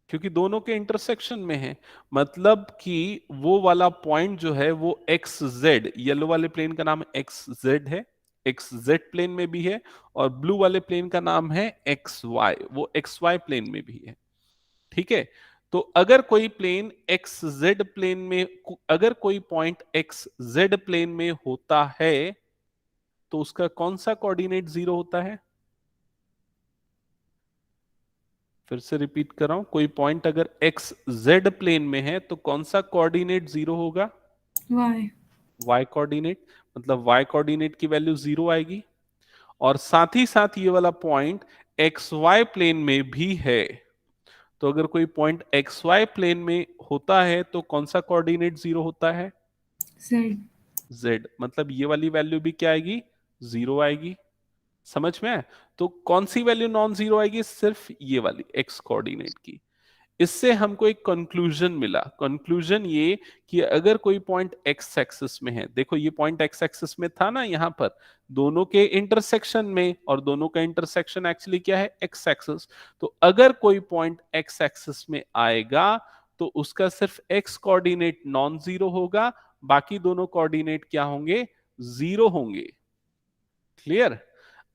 A: क्योंकि दोनों के इंटरसेक्शन में है। मतलब कि वो वाला पॉइंट जो है वो एक्स जेड, येलो वाले प्लेन का नाम एक्स जेड है, एक्स जेड प्लेन में भी है, और ब्लू वाले प्लेन का नाम है एक्स वाई, वो एक्स वाई प्लेन में भी है। ठीक है, तो अगर कोई प्लेन एक्स जेड प्लेन में, अगर कोई पॉइंट एक्स जेड प्लेन में होता है तो उसका कौन सा कोऑर्डिनेट 0 होता है? फिर से रिपीट कर रहा हूं, कोई पॉइंट अगर एक्स जेड प्लेन में है तो कौन सा कोऑर्डिनेट 0 होगा?
C: Y.
A: वाई कोऑर्डिनेट, मतलब वाई कोऑर्डिनेट की वैल्यू 0 आएगी। और साथ ही साथ ये वाला पॉइंट एक्स वाई प्लेन में भी है तो अगर कोई पॉइंट एक्स वाई प्लेन में होता है तो कौन सा कोऑर्डिनेट जीरो होता है?
C: Z.
A: जेड, मतलब ये वाली वैल्यू भी क्या आएगी? जीरो आएगी। समझ में आया? तो कौन सी वैल्यू नॉन जीरो आएगी? सिर्फ ये वाली एक्स कोऑर्डिनेट की। इससे हमको एक कंक्लूजन मिला। कंक्लूजन ये कि अगर कोई पॉइंट एक्स एक्सिस में है, देखो ये पॉइंट एक्स एक्सिस में था ना यहां पर, दोनों के इंटरसेक्शन में, और दोनों का इंटरसेक्शन एक्चुअली क्या है? X axis. तो अगर कोई पॉइंट एक्स एक्सिस में आएगा तो उसका सिर्फ एक्स कोऑर्डिनेट नॉन जीरो होगा, बाकी दोनों कोऑर्डिनेट क्या होंगे? जीरो होंगे। क्लियर?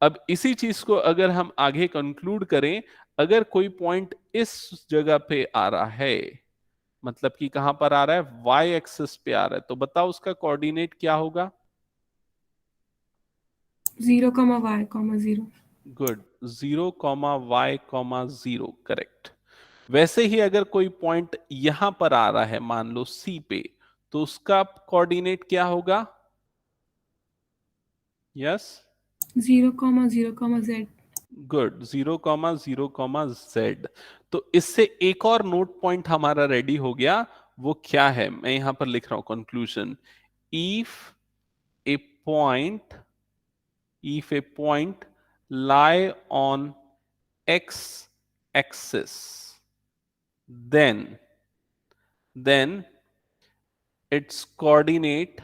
A: अब इसी चीज को अगर हम आगे कंक्लूड करें, अगर कोई पॉइंट इस जगह पे आ रहा है, मतलब कि कहां पर आ रहा है? वाई एक्सिस पे आ रहा है, तो बताओ उसका कोऑर्डिनेट क्या होगा?
C: 0, y, 0.
A: Good, 0, y, 0, correct. वैसे ही अगर कोई पॉइंट यहां पर आ रहा है, मान लो सी पे, तो उसका कोऑर्डिनेट क्या होगा? Yes,
C: 0, 0, Z.
A: Good, 0, 0, Z। तो इससे एक और नोट पॉइंट हमारा रेडी हो गया। वो क्या है? मैं यहां पर लिख रहा हूं conclusion. If a point if a point lie on x axis, then its coordinate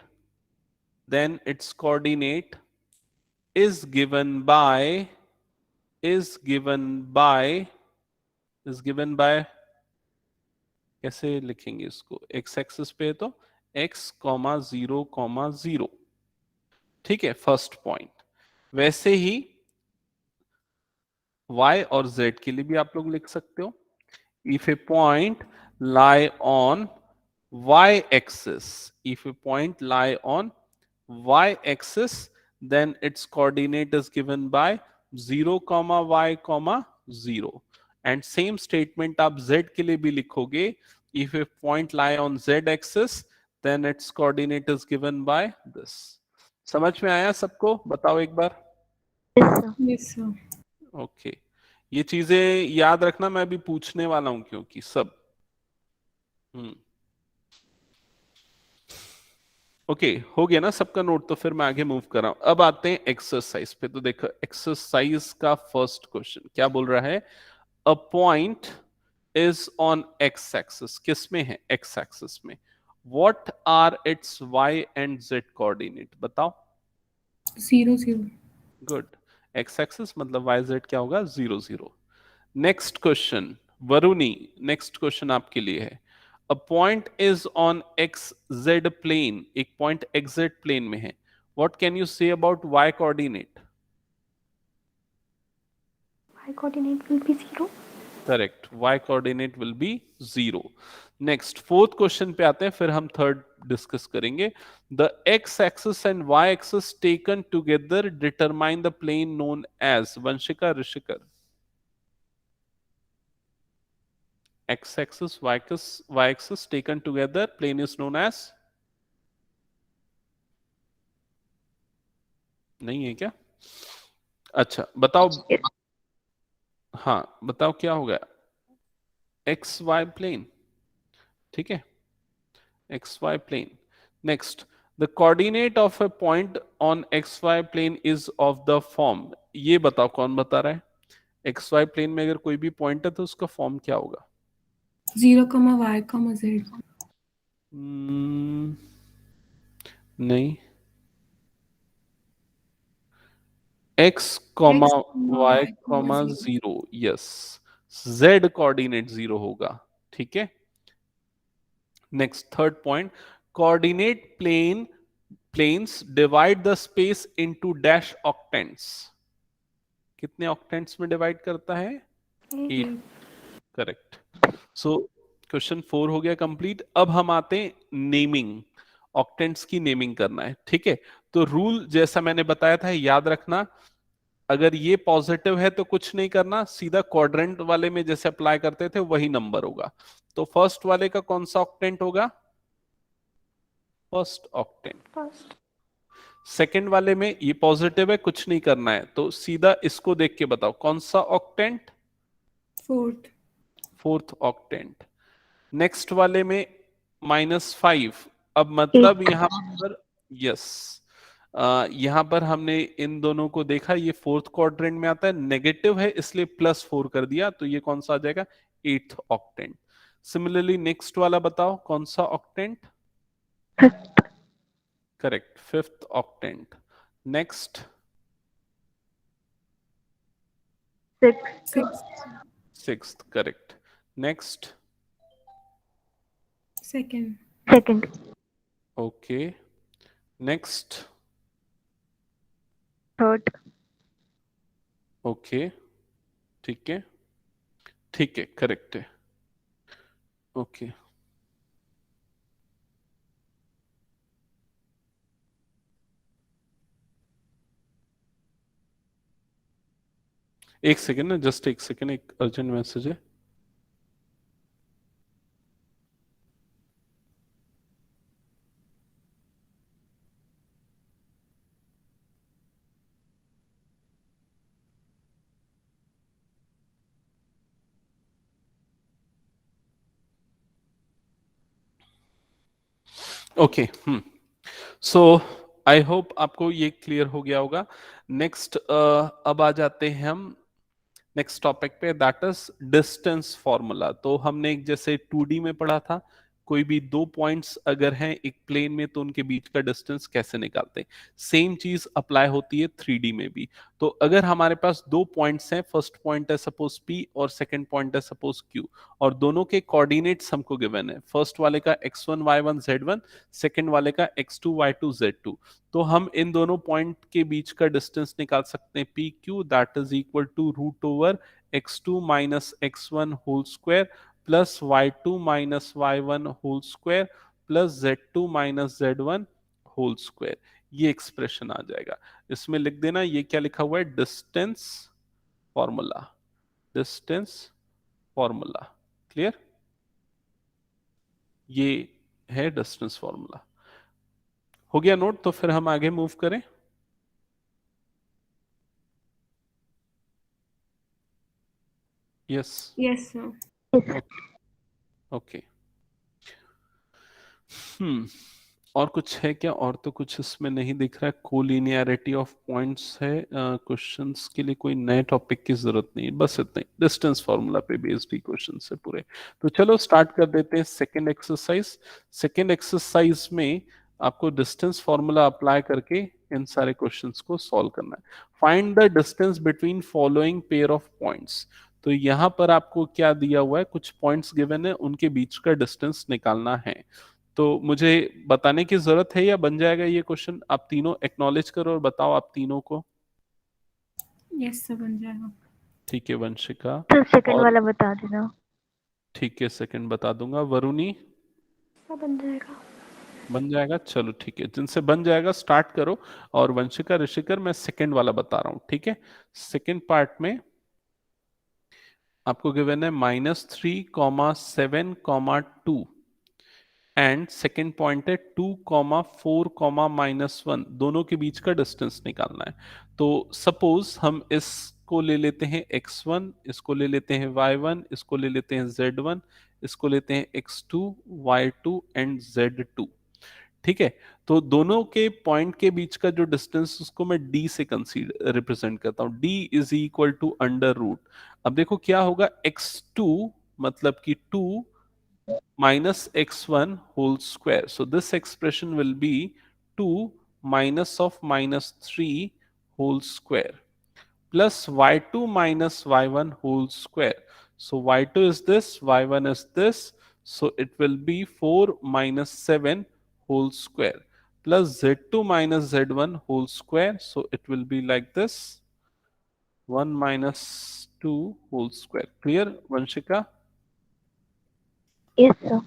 A: its coordinate is given by is given by is given by कैसे लिखेंगे इसको? x एक्सिस पे है तो x कॉमा 0, 0। ठीक है, फर्स्ट पॉइंट। वैसे ही y और z के लिए भी आप लोग लिख सकते हो। if a point lie on y-axis, if a point lie on y-axis, then its coordinate is given by 0, y, 0। and same statement आप z के लिए भी लिखोगे। if a point lie on z-axis, then its coordinate is given by this। समझ में आया सबको? बताओ एक बार।
B: Yes, sir.
C: Yes, sir.
A: Okay, ये चीजें याद रखना, मैं अभी पूछने वाला हूं क्योंकि सब। ओके, हो गया ना सबका नोट? तो फिर मैं आगे मूव कर रहा हूं। अब आते हैं एक्सरसाइज पे। तो देखो एक्सरसाइज का फर्स्ट क्वेश्चन क्या बोल रहा है? A point is on X axis. किस में है? एक्स एक्सिस में। What are its Y and Z coordinate? बताओ।
C: 0, 0.
A: गुड, एक्स एक्सिस मतलब वाई जेड क्या होगा? 0, 0। Next question, Varuni, next question आपके लिए है। A point is on X Z plane, एक पॉइंट एक्स जेड प्लेन में है। What can you say about Y coordinate?
B: Y coordinate will be 0.
A: Correct, Y coordinate will be 0। Next fourth question पे आते हैं, फिर हम थर्ड डिस्कस करेंगे। The X axis and Y axis taken together determine the plane known as. Vanshika, Rishikar. x-axis, y-axis taken together, plane is known as? नहीं है क्या? अच्छा बताओ।
B: Yes.
A: हाँ बताओ क्या हो गया? X Y plane. ठीक है, X Y plane. Next, the coordinate of a point on X Y plane is of the form. ये बताओ कौन बता रहा है? एक्स वाई प्लेन में अगर कोई भी पॉइंट है तो उसका फॉर्म क्या होगा?
C: 0, y, Z.
A: Hmm, नहीं, x comma
C: X,
A: y
C: y,
A: comma
C: 0.
A: 0। Yes, z coordinate 0 होगा। ठीक है। Next third point, coordinate planes divide the space into dash octants. कितने ऑक्टेंट्स में डिवाइड करता है? 8। करेक्ट। सो क्वेश्चन 4 हो गया कंप्लीट। अब हम आते हैं नेमिंग। ऑक्टेंट्स की नेमिंग करना है। ठीक है, तो रूल जैसा मैंने बताया था याद रखना। अगर ये पॉजिटिव है तो कुछ नहीं करना, सीधा क्वाड्रेंट वाले में जैसे अप्लाई करते थे वही नंबर होगा। तो फर्स्ट वाले का कौन सा ऑक्टेंट होगा? First octant.
B: First.
A: सेकंड वाले में ये पॉजिटिव है, कुछ नहीं करना है, तो सीधा इसको देख के बताओ कौन सा octant?
C: 4th.
A: Fourth octant. Next वाले में -5। अब मतलब
B: Eighth.
A: यहाँ पर यस, यहाँ पर हमने इन दोनों को देखा, ये फोर्थ क्वाड्रेंट में आता है, नेगेटिव है इसलिए +4 कर दिया, तो ये कौन सा आ जाएगा, एट्थ ऑक्टेंट। सिमिलरली नेक्स्ट वाला बताओ कौन सा octant.
B: Fifth.
A: Correct, fifth octant. Next
B: Sixth.
C: Sixth.
A: Sixth, correct. Next
C: Second.
B: Second.
A: Okay. Next
B: Third.
A: Okay, ठीक है, ठीक है, करेक्ट है। ओके, एक सेकेंड ना, जस्ट एक सेकेंड, एक अर्जेंट मैसेज है। ओके, सो आई होप आपको ये क्लियर हो गया होगा। नेक्स्ट अब आ जाते हैं हम नेक्स्ट टॉपिक पे, दैट इज डिस्टेंस फॉर्मूला। तो हमने एक जैसे 2D में पढ़ा था, कोई भी दो पॉइंट्स अगर हैं एक प्लेन में तो उनके बीच का डिस्टेंस कैसे निकालते हैं, सेम चीज अप्लाई होती है 3D में भी। तो अगर हमारे पास दो पॉइंट्स हैं, फर्स्ट पॉइंट है सपोज P और सेकंड पॉइंट है सपोज Q, और दोनों के कोऑर्डिनेट्स हमको गिवन है, फर्स्ट वाले का x1 y1 z1, सेकंड वाले का x2 y2 z2। तो हम इन दोनों पॉइंट के बीच का डिस्टेंस निकाल सकते हैं P Q, that is equal to root over x2 minus x1 whole square plus y2 minus y1 whole square plus z2 minus z1 whole square. ये एक्सप्रेशन आ जाएगा। इसमें लिख देना ये क्या लिखा हुआ है, distance formula, distance formula. Clear, ये है डिस्टेंस फॉर्मूला। हो गया नोट, तो फिर हम आगे मूव करें। Yes,
C: Yes, sir.
B: Yes.
A: Okay. और कुछ है क्या, और तो कुछ इसमें नहीं दिख रहा है। कोलिनियरिटी ऑफ पॉइंट्स है, क्वेश्चंस के लिए कोई नए टॉपिक की जरूरत नहीं है, बस इतना ही, डिस्टेंस फार्मूला पे बेस्ड ही क्वेश्चन है पूरे। तो चलो स्टार्ट कर देते हैं सेकंड एक्सरसाइज। सेकंड एक्सरसाइज में आपको डिस्टेंस फार्मूला अप्लाई करके इन सारे क्वेश्चंस को सॉल्व करना है। Find the distance between following pair of points. तो यहाँ पर आपको क्या दिया हुआ है, कुछ पॉइंट्स गिवन है, उनके बीच का डिस्टेंस निकालना है। तो मुझे बताने की जरूरत है या बन जाएगा ये क्वेश्चन, आप तीनों एक्नॉलेज करो और बताओ आप तीनों को।
C: Yes, sir. बन जाएगा.
A: ठीक है वंशिका,
B: तो सेकंड
A: और
B: वाला बता देना।
A: ठीक है सेकंड बता दूंगा। वरुणी,
B: सब बन जाएगा।
A: बन जाएगा, चलो ठीक है, जिनसे बन जाएगा स्टार्ट करो। और वंशिका ऋषिकर, मैं सेकंड वाला बता रहा हूँ, ठीक है। सेकंड पार्ट में आपको गिवन है -3,7,2 एंड सेकेंड पॉइंट है 2,4,-1, दोनों के बीच का डिस्टेंस निकालना है। तो सपोज हम इसको ले लेते हैं x1, इसको ले लेते हैं y1, इसको ले लेते हैं z1, इसको लेते हैं x2 y2 एंड z2। ठीक है, तो दोनों के पॉइंट के बीच का जो डिस्टेंस उसको मैं d से कंसीडर रिप्रेजेंट करता हूं, d is equal to under root. अब देखो क्या होगा, x2 मतलब कि 2 minus x1 whole square. So this expression will be 2 minus of -3 whole square plus y2 minus y1 whole square. So y2 is this, y1 is this. So it will be 4 minus 7 whole square plus z2 minus z1 whole square. So it will be like this, 1 minus 2 whole square. Clear, Vanshika?
B: Yes, sir.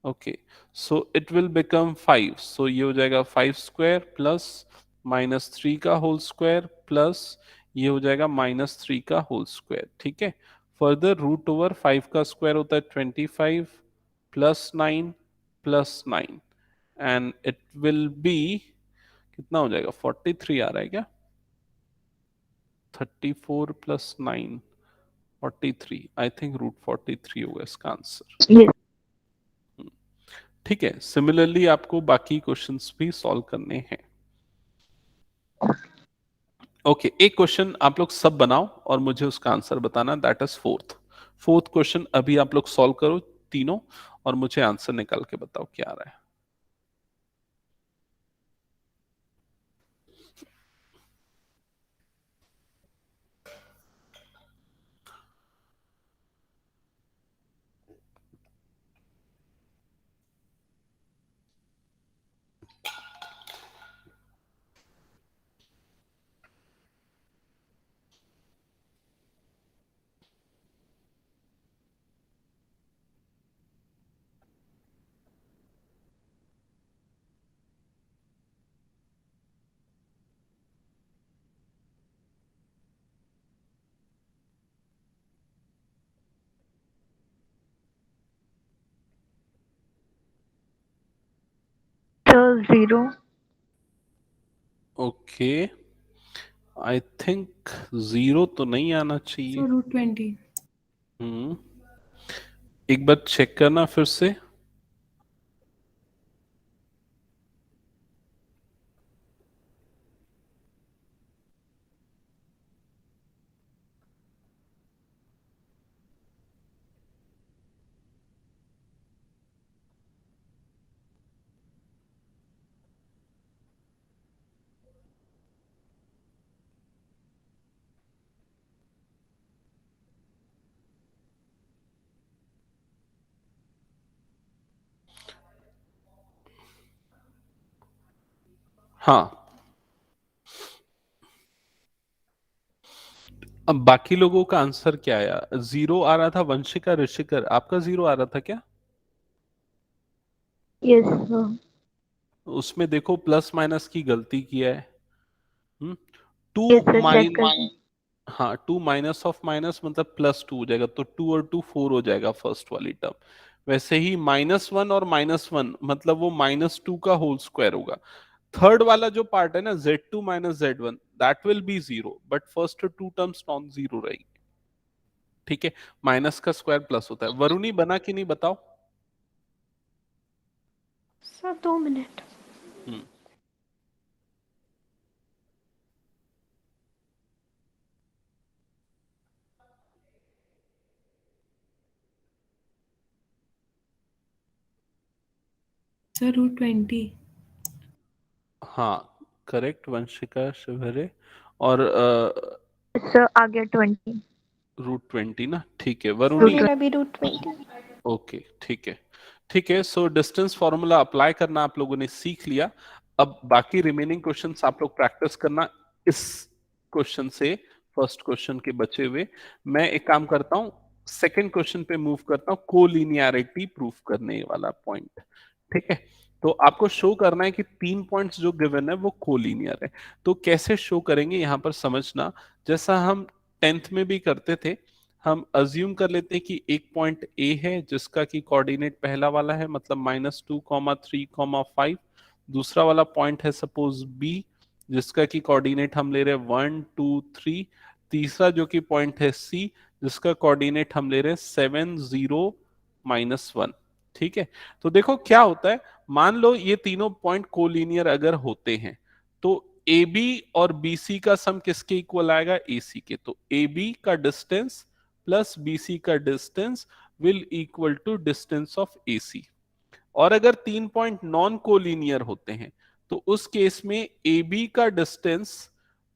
A: Okay, so it will become 5। सो ये हो जाएगा 5 square plus -3 का whole square plus ये हो जाएगा -3 का whole square. ठीक है, फर्दर रूट ओवर 5 का स्क्वायर होता है 25 plus 9 plus 9 and it will B, कितना हो जाएगा, 43 आ रहा है क्या, 34 प्लस 9, 43, आई थिंक रूट 43 होगा इसका आंसर।
B: Yes.
A: ठीक है, सिमिलरली आपको बाकी क्वेश्चंस भी सॉल्व करने हैं। ओके, एक क्वेश्चन आप लोग सब बनाओ और मुझे उसका आंसर बताना, दैट इज फोर्थ क्वेश्चन अभी आप लोग सॉल्व करो तीनों, और मुझे आंसर निकाल के बताओ क्या आ रहा है।
B: So 0.
A: ओके, आई थिंक 0 तो नहीं आना चाहिए।
C: So root 20.
A: हम्म, एक बार चेक करना फिर से। हाँ, अब बाकी लोगों का आंसर क्या आया? 0 आ रहा था वंशिका ऋषिकर, आपका 0 आ रहा था क्या?
B: Yes, sir.
A: उसमें देखो प्लस माइनस की गलती किया है। Two
B: Yes, sir. Check
A: mine
B: कर.
A: हाँ, 2 माइनस ऑफ माइनस मतलब +2 हो जाएगा, तो 2 और 2 4 हो जाएगा फर्स्ट वाली टर्म। वैसे ही -1 और -1 मतलब वो -2 का होल स्क्वायर होगा। थर्ड वाला जो पार्ट है ना, Z2 minus Z1, that will be 0, but first two terms non zero रहेगी। ठीक है, माइनस का स्क्वायर प्लस होता है। वरुणी बना कि नहीं बताओ?
B: Sir 2 minute.
A: Hmm,
C: So root 20.
A: हाँ करेक्ट वंशिका शिवहरे। और
B: सर आ गया 20.
A: √20 ना, ठीक है
B: सर
A: वरुणी।
B: मेरा भी √20.
A: ओके ठीक है, ठीक है। सो डिस्टेंस फॉर्मूला अप्लाई करना आप लोगों ने सीख लिया। अब बाकी रिमेनिंग क्वेश्चंस आप लोग प्रैक्टिस करना इस क्वेश्चन से, फर्स्ट क्वेश्चन के बचे हुए। मैं एक काम करता हूँ, सेकंड क्वेश्चन पे मूव करता हूँ, कोलिनियरिटी प्रूफ करने वाला पॉइंट। ठीक है, तो आपको शो करना है कि 3 पॉइंट्स जो गिवन है वो कोलिनियर है। तो कैसे शो करेंगे यहां पर समझना, जैसा हम 10th में भी करते थे। हम अज्यूम कर लेते हैं कि एक पॉइंट ए है जिसका कि कोऑर्डिनेट पहला वाला है, मतलब -2, 3, 5। दूसरा वाला पॉइंट है सपोज बी, जिसका कि कोऑर्डिनेट हम ले रहे हैं 1, 2, 3। तीसरा जो कि पॉइंट है सी, जिसका कोऑर्डिनेट हम ले रहे हैं 7, 0, -1। ठीक है, तो देखो क्या होता है। मान लो ये तीनों पॉइंट कोलिनियर अगर होते हैं, तो ए बी और बी सी का सम किसके इक्वल आएगा? ए सी के। तो ए बी का डिस्टेंस प्लस बी सी का distance will equal to distance of A C. और अगर 3 पॉइंट नॉन कोलिनियर होते हैं, तो उस केस में ए बी का डिस्टेंस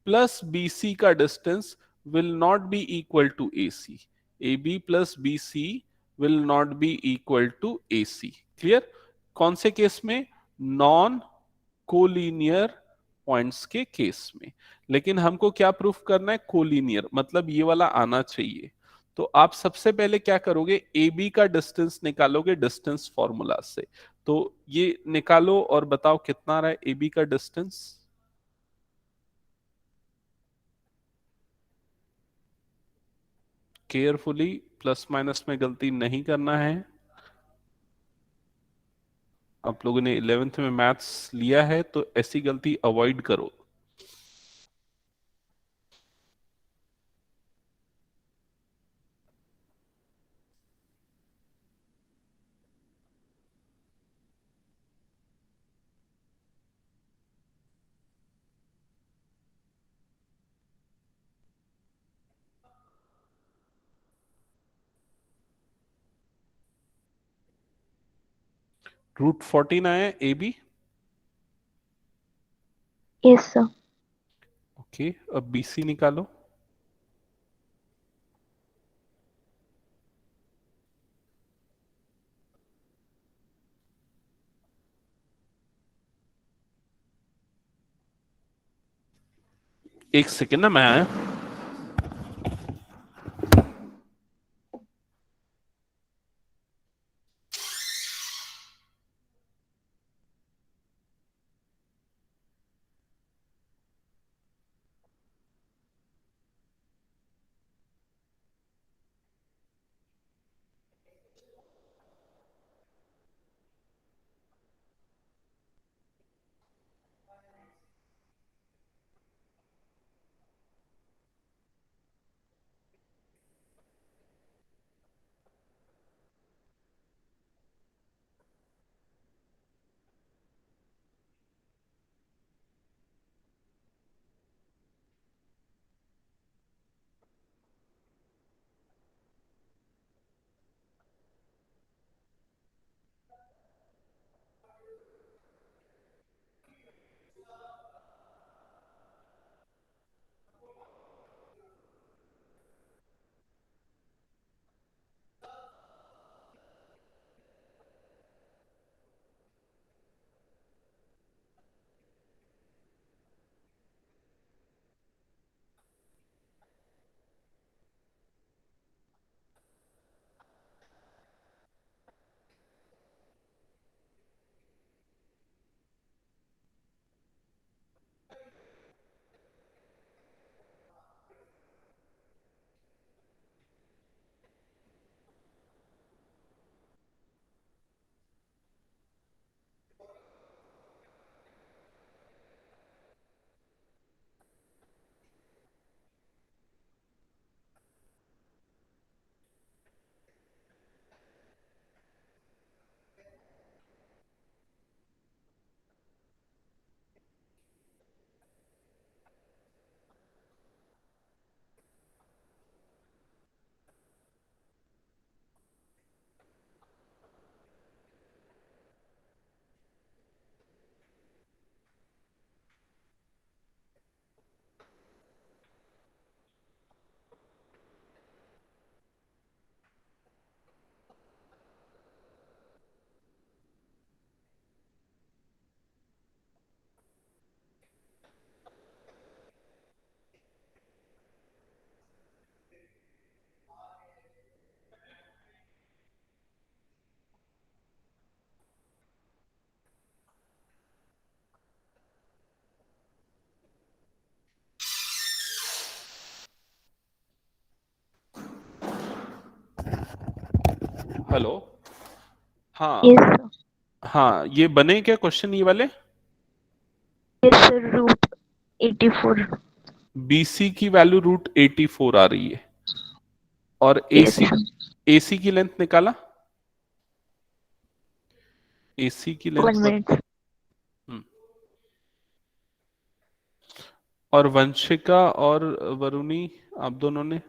A: प्लस बी सी का distance will not be equal to A C. A B plus B C will not be equal to A C. Clear? कौन से case में? नॉन कोलिनियर पॉइंट्स के case में। लेकिन हमको क्या प्रूफ करना है? कोलिनियर, मतलब ये वाला आना चाहिए। तो आप सबसे पहले क्या करोगे? ए बी का डिस्टेंस निकालोगे डिस्टेंस फॉर्मूला से। तो ये निकालो और बताओ कितना आ रहा है ए बी का डिस्टेंस। केयरफुली, प्लस माइनस में गलती नहीं करना है। आप लोगों ने 11th में मैथ्स लिया है तो ऐसी गलती अवॉइड करो। √14 आया A B.
B: Yes, sir.
A: Okay, अब बी सी निकालो। एक सेकेंड ना, मैं आया। हेलो। हाँ।
B: Yes, sir.
A: हाँ, ये बने क्या क्वेश्चन ये वाले?
B: Yes, sir. √84.
A: बीसी की वैल्यू √84 आ रही है, और
B: Yes,
A: एसी,
B: sir.
A: एसी की लेंथ निकाला। एसी की लेंथ
B: 1 minute.
A: हम्म। और वंशिका और वरुणी, आप दोनों ने?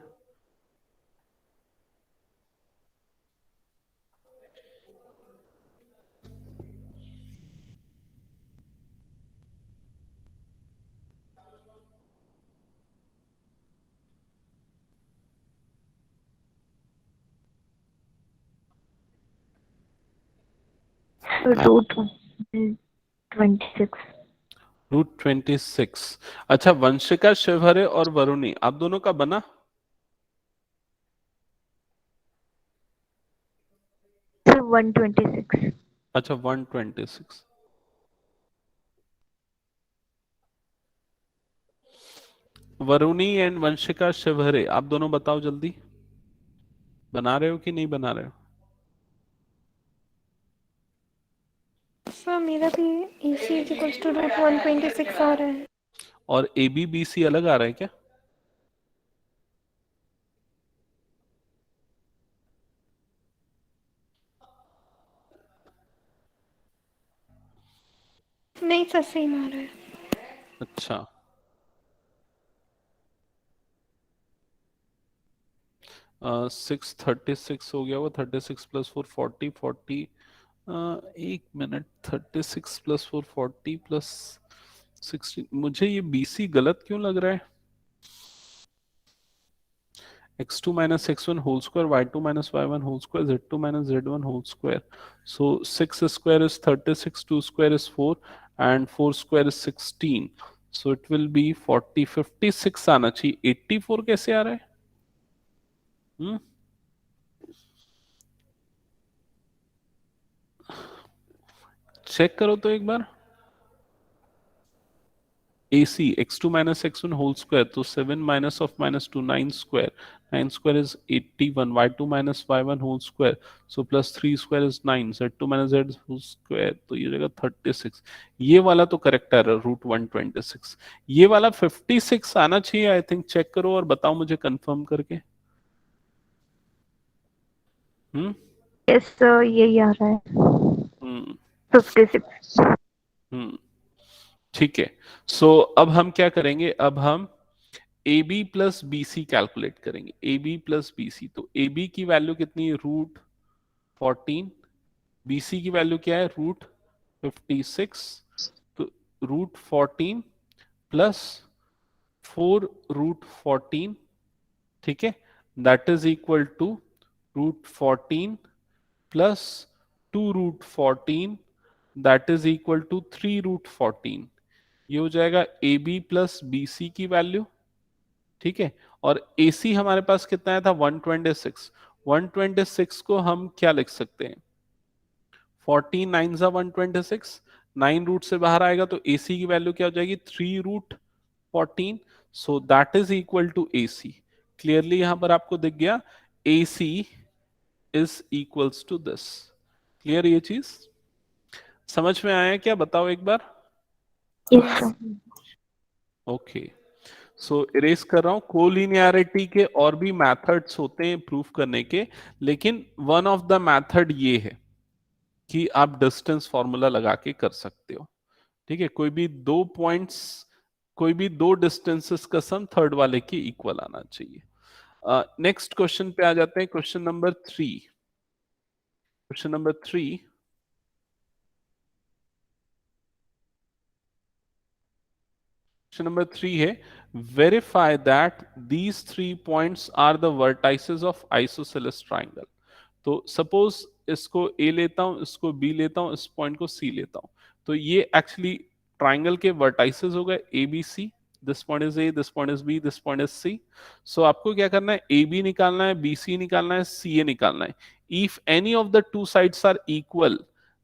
B: √26.
A: √26। अच्छा, वंशिका, शिवहरे और वरुणी, आप दोनों का बना?
B: Sir, 126.
A: अच्छा, 126। वरुणी एंड वंशिका शिवहरे, आप दोनों बताओ जल्दी, बना रहे हो कि नहीं बना रहे हो?
D: सर मेरा भी AC इज इक्वल्स टू √126 आ रहा है।
A: और ए बी बी सी अलग आ रहा है क्या?
D: नहीं सर, सेम आ रहा है।
A: अच्छा, 636 हो गया, वो 36 + 4 40, 40 एक मिनट, 36 प्लस 4 40 प्लस 16, मुझे ये BC गलत क्यों लग रहा है? x2 minus x1 whole square, y2 minus y1 whole square, z2 minus z1 whole square. So 6 square is 36, 2 square is 4, and 4 square is 16. So it will be 40, 56 आना चाहिए, 84 कैसे आ रहा है? चेक करो तो एक बार। AC x2 minus x1 whole square, तो 7 minus of minus 2 9 square, 9 square is 81, y2 minus y1 whole square, so plus 3 square is 9, z2 minus z whole square, तो ये जगह 36। ये वाला तो करेक्ट है, रूट 126। ये वाला 56 आना चाहिए आई थिंक। चेक करो और बताओ मुझे कंफर्म करके।
B: यस सर, यही आ रहा है 56।
A: ठीक है। सो अब हम क्या करेंगे, अब हम AB प्लस BC कैलकुलेट करेंगे। AB प्लस BC, तो AB की वैल्यू कितनी है? रूट 14। BC की वैल्यू क्या है? रूट 56। तो रूट 14 प्लस 4 रूट 14, ठीक है, that is equal to root 14 plus 2 root 14, that is equal to 3 root 14। ये हो जाएगा AB प्लस BC की वैल्यू, ठीक है। और AC हमारे पास कितना आया था? 126। 126 को हम क्या लिख सकते हैं? 14 9 जा 126, 9 रूट से बाहर आएगा तो AC की वैल्यू क्या हो जाएगी? 3 root 14। So that is equal to AC। Clearly यहां पर आपको दिख गया AC is equals to this. Clear ये चीज समझ में आया क्या? बताओ एक बार।
B: Yes sir.
A: Okay, so erase कर रहा हूं। कोलिनियरिटी के और भी मेथड्स होते हैं प्रूफ करने के, लेकिन वन ऑफ द मेथड ये है कि आप डिस्टेंस फॉर्मूला लगा के कर सकते हो, ठीक है। कोई भी दो पॉइंट्स, कोई भी दो डिस्टेंसेस का सम थर्ड वाले के इक्वल आना चाहिए। नेक्स्ट क्वेश्चन पे आ जाते हैं। Question number 3। Question number 3, question number 3 है, verify that these 3 points are the vertices of isosceles triangle. तो सपोज इसको A लेता हूं, इसको B लेता हूं, इस पॉइंट को C लेता हूं, तो ये एक्चुअली ट्राइंगल के वर्टाइसेस हो गए ABC। This point is A, this point is B, this point is C। सो आपको क्या करना है? AB निकालना है, BC निकालना है, CA निकालना है। If any of the two sides are equal,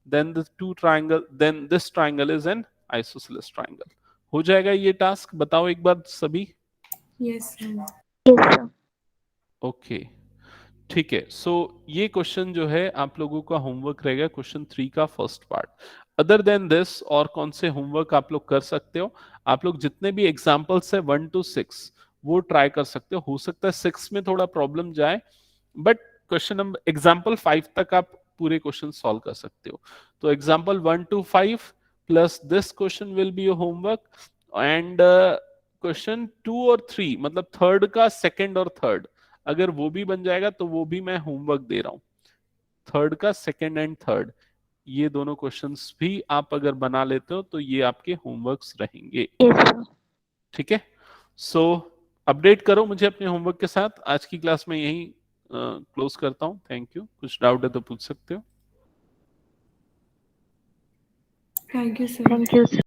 A: then the two triangle, then this triangle is an isosceles triangle. हो जाएगा ये टास्क? बताओ एक बार सभी।
C: Yes sir.
B: Yes sir.
A: Okay, ठीक है। सो ये क्वेश्चन जो है आप लोगों का होमवर्क रहेगा, क्वेश्चन 3 का first part. Other than this और कौन से होमवर्क आप लोग कर सकते हो? आप लोग जितने भी एग्जांपल्स है 1 to 6 वो ट्राई कर सकते हो सकता है 6 में थोड़ा प्रॉब्लम जाए, बट क्वेश्चन नंबर एग्जांपल 5 तक आप पूरे क्वेश्चन सॉल्व कर सकते हो। तो example 1 to 5 plus this question will be your homework, and question 2 और 3 मतलब थर्ड का सेकंड और थर्ड, अगर वो भी बन जाएगा तो वो भी मैं होमवर्क दे रहा हूं। थर्ड का सेकंड एंड थर्ड, ये दोनों क्वेश्चंस भी आप अगर बना लेते हो तो ये आपके होमवर्क्स रहेंगे,
B: यस सर।
A: ठीक है। सो अपडेट करो मुझे अपने होमवर्क के साथ। आज की क्लास में यही क्लोज करता हूं। Thank you. कुछ डाउट है तो पूछ सकते हो।
C: Thank you sir.
B: Thank you sir.